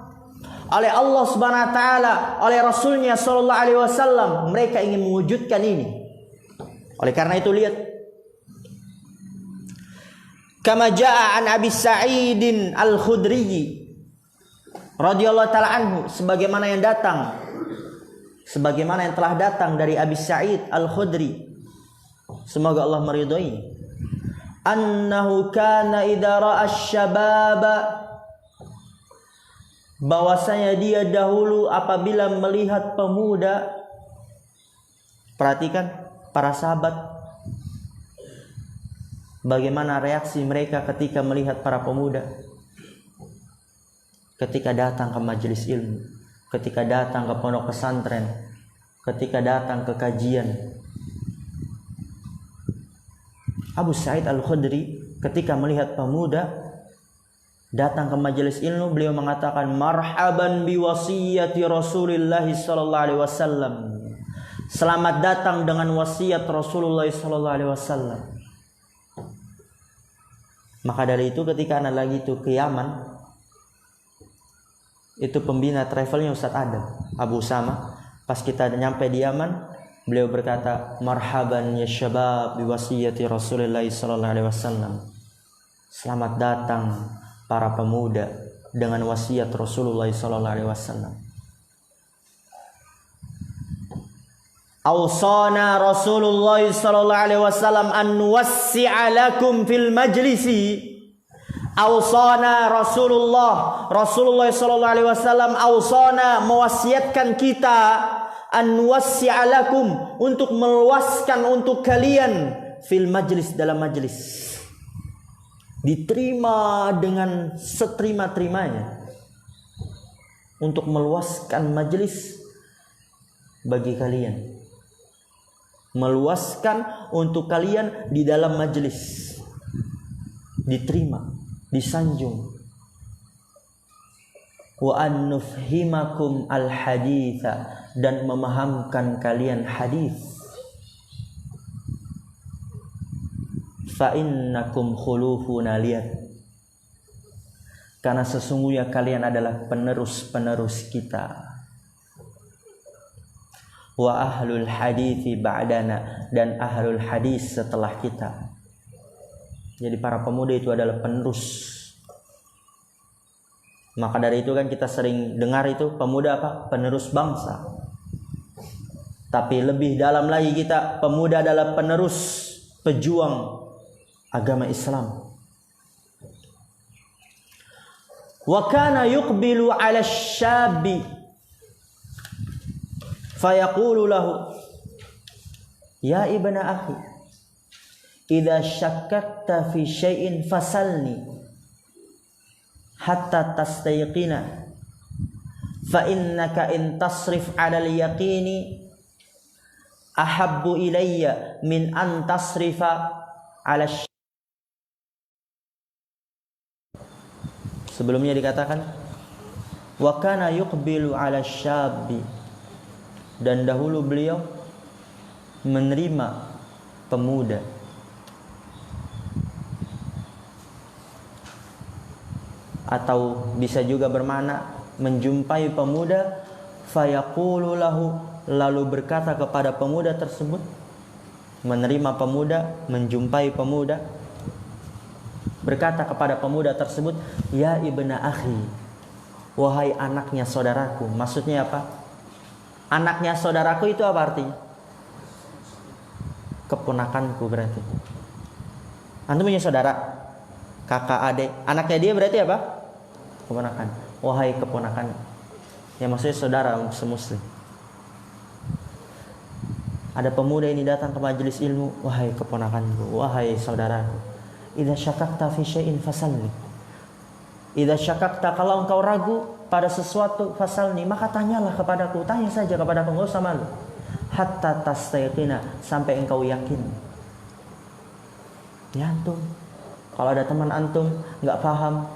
oleh Allah Subhanahu wa taala, oleh Rasulnya sallallahu alaihi wasallam. Mereka ingin mewujudkan ini. Oleh karena itu lihat, kama jaa an Abi Sa'idin Al-Khudri radhiyallahu taala anhu, sebagaimana yang telah datang dari Abi Sa'id Al-Khudri, semoga Allah meridhai, annahu kana idza ra'a asy-syababa, bahwasanya dia dahulu apabila melihat pemuda. Perhatikan para sahabat, bagaimana reaksi mereka ketika melihat para pemuda, ketika datang ke majelis ilmu, ketika datang ke pondok pesantren, ketika datang ke kajian. Abu Sa'id Al-Khudri ketika melihat pemuda datang ke majelis ilmu, beliau mengatakan, marhaban biwasiyati Rasulillah sallallahu alaihi wasallam. Selamat datang dengan wasiat Rasulullah sallallahu alaihi wasallam. Maka dari itu ketika anak lagi itu ke Yaman, itu pembina travelnya Ustaz Adam, Abu Usama, pas kita nyampe di Yaman, beliau berkata, marhaban ya syabab biwasiyati Rasulillah sallallahu alaihi wasallam. Selamat datang para pemuda dengan wasiat Rasulullah sallallahu alaihi wasallam. Awsana Rasulullah sallallahu alaihi wasallam an nuwassi'a lakum fil majlisi. Awsana Rasulullah sallallahu alaihi wasallam, awsana, mewasiatkan kita, an nuwassi'a lakum, untuk meluaskan untuk kalian, fil majlis, dalam majlis, diterima dengan seterima-terimanya, untuk meluaskan majlis bagi kalian, meluaskan untuk kalian di dalam majlis, diterima, disanjung. Wa an nufhimakum al haditha, dan memahamkan kalian hadis. Fa innakum khulufuna, lihat, karena sesungguhnya kalian adalah penerus-penerus kita. Wa ahlul hadithi ba'dana, dan ahlul hadis setelah kita. Jadi para pemuda itu adalah penerus. Maka dari itu kan kita sering dengar itu pemuda apa? Penerus bangsa. Tapi lebih dalam lagi kita, pemuda adalah penerus, pejuang agama Islam. Wa kana yuqbilu 'ala asy-syabbi fayaqulu lahu, ya ibna akhi, idza syakkakta fi syai'in fasalni hatta tastayqina, fa innaka in tasrif 'ala al-yaqini ahabbu ilayya min an tasrifa 'ala. Sebelumnya dikatakan wa kana yuqbilu 'ala syabbi, dan dahulu beliau menerima pemuda. atau bisa juga bermakna menjumpai pemuda, fayaqulu lahu, lalu berkata kepada pemuda tersebut, menerima pemuda, menjumpai pemuda, berkata kepada pemuda tersebut, ya ibna akhi, wahai anaknya saudaraku. Maksudnya apa? Anaknya saudaraku itu apa artinya? Keponakanku berarti. Antum punya saudara, kakak, adik, anaknya dia berarti apa? Keponakan. Wahai keponakan. Ya maksudnya saudara semuslim. Ada pemuda ini datang ke majelis ilmu, wahai keponakanku, wahai saudaraku. Idza syakakta fi syai'in fasalni. Idza syakakta, kalau engkau ragu pada sesuatu, fasalni, maka tanyalah kepadaku, tanya saja kepadaku, enggak usah malu. Hatta tastayqina, sampai engkau yakin. Ya antum, kalau ada teman antum enggak paham,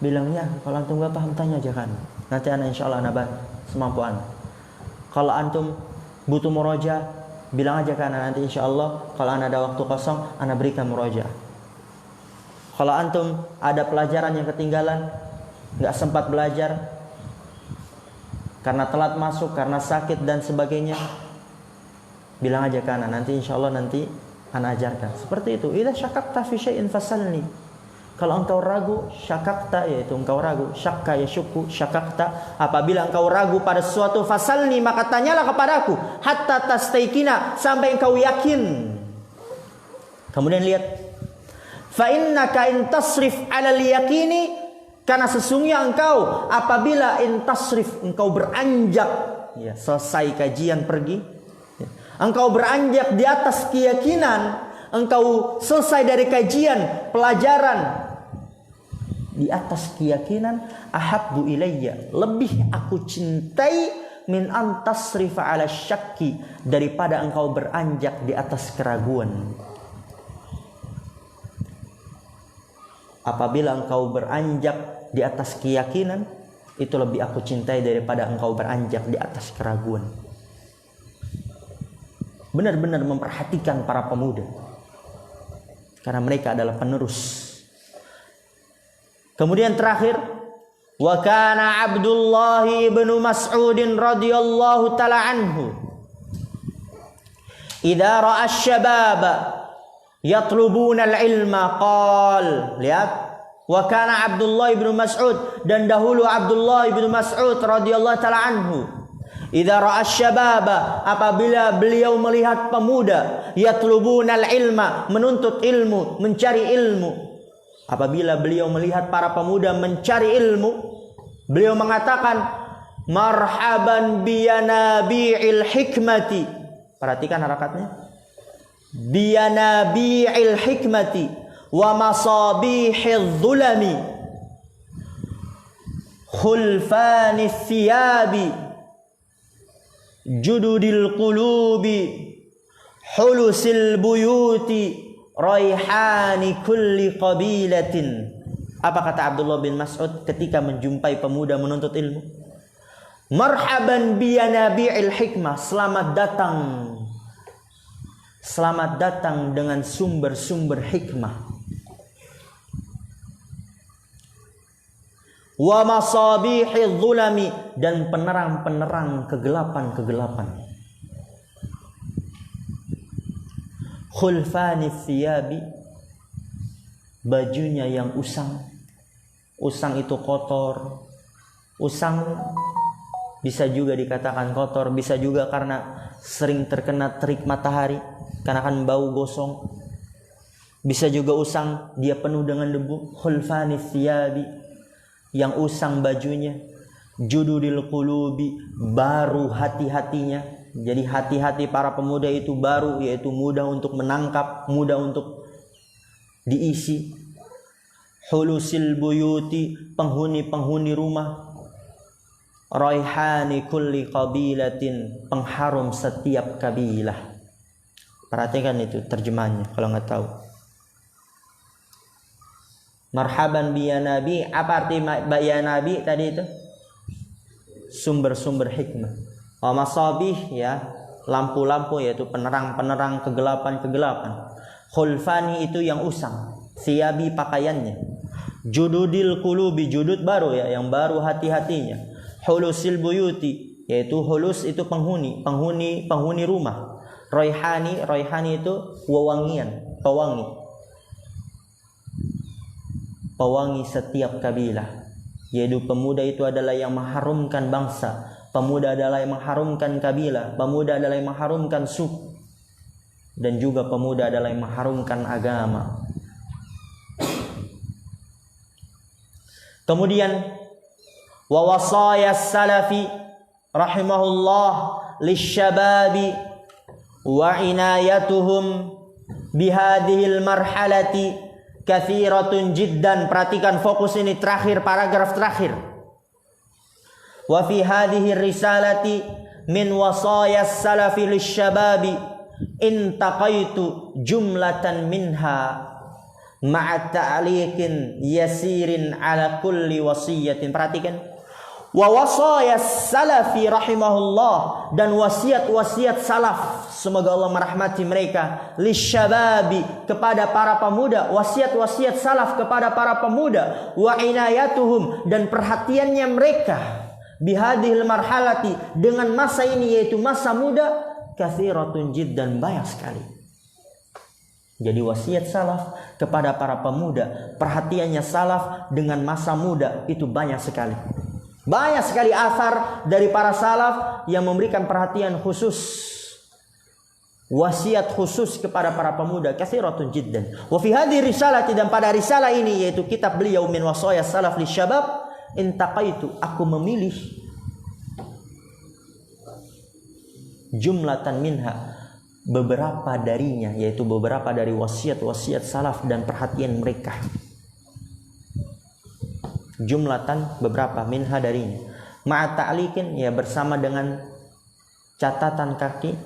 bilang ya, kalau antum enggak paham tanya aja kan. Nanti ana insyaallah ana bantu semampu ana. Kalau antum butuh murojaah, bilang aja kan, nanti insyaallah kalau ana ada waktu kosong ana berikan murojaah. Kalau antum ada pelajaran yang ketinggalan, nggak sempat belajar karena telat masuk, karena sakit dan sebagainya, bilang aja kan, nanti insyaallah nanti ana ajarkan. Seperti itu. Idza syakakta fi syai'in fasalni. Kalau engkau ragu, syakakta, yaitu engkau ragu, syakka yashukku, syakakta, apabila engkau ragu pada sesuatu, fasalni, maka tanyalah kepadaku, hatta tastaikina, sampai engkau yakin. Kemudian lihat, fa innaka in tasrif 'ala al-yaqini, karena sesungguhnya engkau apabila in tasrif, engkau beranjak, ya, selesai kajian pergi, ya, engkau beranjak di atas keyakinan, engkau selesai dari kajian pelajaran di atas keyakinan, ahabbu ilayya, lebih aku cintai, min an tasrifa 'ala syakki, daripada engkau beranjak di atas keraguan. Apabila engkau beranjak di atas keyakinan, itu lebih aku cintai daripada engkau beranjak di atas keraguan. Benar-benar memperhatikan para pemuda, karena mereka adalah penerus. Kemudian terakhir, wa kana Abdullah ibn Mas'ud radhiyallahu taala anhu idza ra'a asy-syabab yatlubuna al-ilma qal, lihat, wa kana Abdullah ibn Mas'ud, dan dahulu Abdullah ibn Mas'ud radhiyallahu taala anhu, idza ra'a asy-syabab, apabila beliau melihat pemuda, yatlubuna al-ilma, menuntut ilmu, mencari ilmu. Apabila beliau melihat para pemuda mencari ilmu, beliau mengatakan, marhaban biyanabi'il hikmati. Perhatikan harakatnya. Biyanabi'il hikmati wa masabihidh dhulami khulfani thiyabi jududil qulubi hulusil buyuti raihani kulli qabilatin. Apa kata Abdullah bin Mas'ud ketika menjumpai pemuda menuntut ilmu? Marhaban biyanabi'il hikmah, selamat datang. Selamat datang dengan sumber-sumber hikmah. Wa masabihidh dhulami, dan penerang-penerang kegelapan-kegelapan. Khulfani thiyabi, bajunya yang usang. Usang itu kotor. Usang bisa juga dikatakan kotor, bisa juga karena sering terkena terik matahari, karena akan bau gosong. Bisa juga usang dia penuh dengan debu. Khulfani thiyabi, yang usang bajunya. Jududil qulubi, baru hati-hatinya. Jadi hati-hati para pemuda itu baru, yaitu mudah untuk menangkap, mudah untuk diisi. Hulusil buyuti, penghuni-penghuni rumah. Raihani kulli qabilatin, pengharum setiap kabilah. Perhatikan itu terjemahannya kalau nggak tahu. Marhaban biya nabi, apa arti biya nabi tadi itu? Sumber-sumber hikmah. Masabih, ya, lampu-lampu, yaitu penerang-penerang kegelapan-kegelapan. Khulfani itu yang usang, thiyabi pakaiannya. Jududil qulubi, judud baru ya, yang baru hati-hatinya. Hulusil buyuti, yaitu hulus itu penghuni rumah. Raihani itu wewangian, pewangi setiap kabilah. Yaitu pemuda itu adalah yang mengharumkan bangsa, pemuda adalah yang mengharumkan kabilah, pemuda adalah yang mengharumkan suku, dan juga pemuda adalah yang mengharumkan agama. Kemudian wa wasayas salafi rahimahullah lisyababi wa inayatuhum bihadhil marhalati kathiratun jiddan. Perhatikan fokus ini terakhir, paragraf terakhir. Wa fi hadhihi risalati min wasayas salafi lisyababi intaqaitu jumlatan minha ma'a ta'liqin yasirin ala kulli wasiyatin. Perhatikan, wa wasayas salafi rahimahullah, dan wasiat-wasiat salaf, semoga Allah merahmati mereka, lisyababi, kepada para pemuda, wasiat-wasiat salaf kepada para pemuda, wa inayatuhum, dan perhatiannya mereka, bihadhil marhalati, dengan masa ini yaitu masa muda, kathiratun jiddan, banyak sekali. Jadi wasiat salaf kepada para pemuda, perhatiannya salaf dengan masa muda itu banyak sekali. Banyak sekali athar dari para salaf yang memberikan perhatian khusus, wasiat khusus kepada para pemuda, kathiratun jiddan. Wa fi hadhihi risalati, dan pada risalah ini yaitu kitab beliau min wasaya salaf lisyabab, intaqaitu, aku memilih jumlatan minha, beberapa darinya, yaitu beberapa dari wasiat-wasiat salaf dan perhatian mereka. Jumlatan, beberapa, minha, darinya. Ma'a ta'liqin, ya bersama dengan catatan kaki,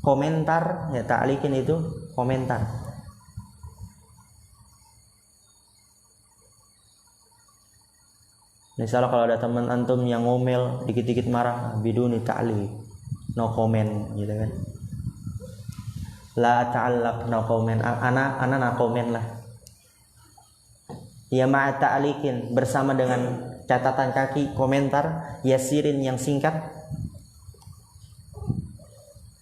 komentar, ya ta'liqin itu komentar. Misalnya kalau ada teman antum yang ngomel, dikit-dikit marah, biduni ta'liq, no comment gitu kan. La ta'allaq, no comment. Ana no comment lah. Ya ma'a ta'liqin, bersama dengan catatan kaki, komentar, yasirin, yang singkat.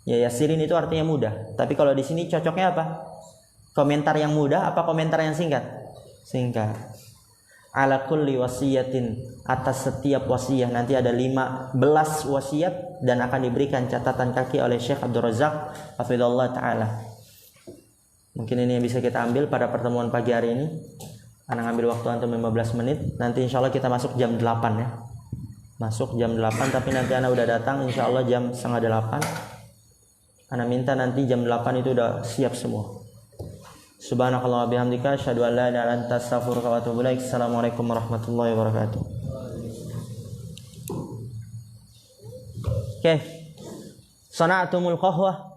Ya yasirin itu artinya mudah. Tapi kalau di sini cocoknya apa? Komentar yang mudah apa komentar yang singkat? Singkat. Ala kulli wasiyatin, atas setiap wasiat. Nanti ada 15 wasiat dan akan diberikan catatan kaki oleh Syekh Abdul Razak hafizallahu taala. Mungkin ini yang bisa kita ambil pada pertemuan pagi hari ini. Ana ngambil waktu antum 15 menit. Nanti insyaallah kita masuk jam 8 ya. Masuk jam 8, tapi nanti ana udah datang insyaallah jam 7:30. Ana minta nanti jam 8 itu udah siap semua. Subhanakallah wa bihamdika asyhadu an la ilaha illa anta astaghfiruka wa atubu ilaik. Assalamualaikum warahmatullahi wabarakatuh. Oke. Sana'atumul qahwah.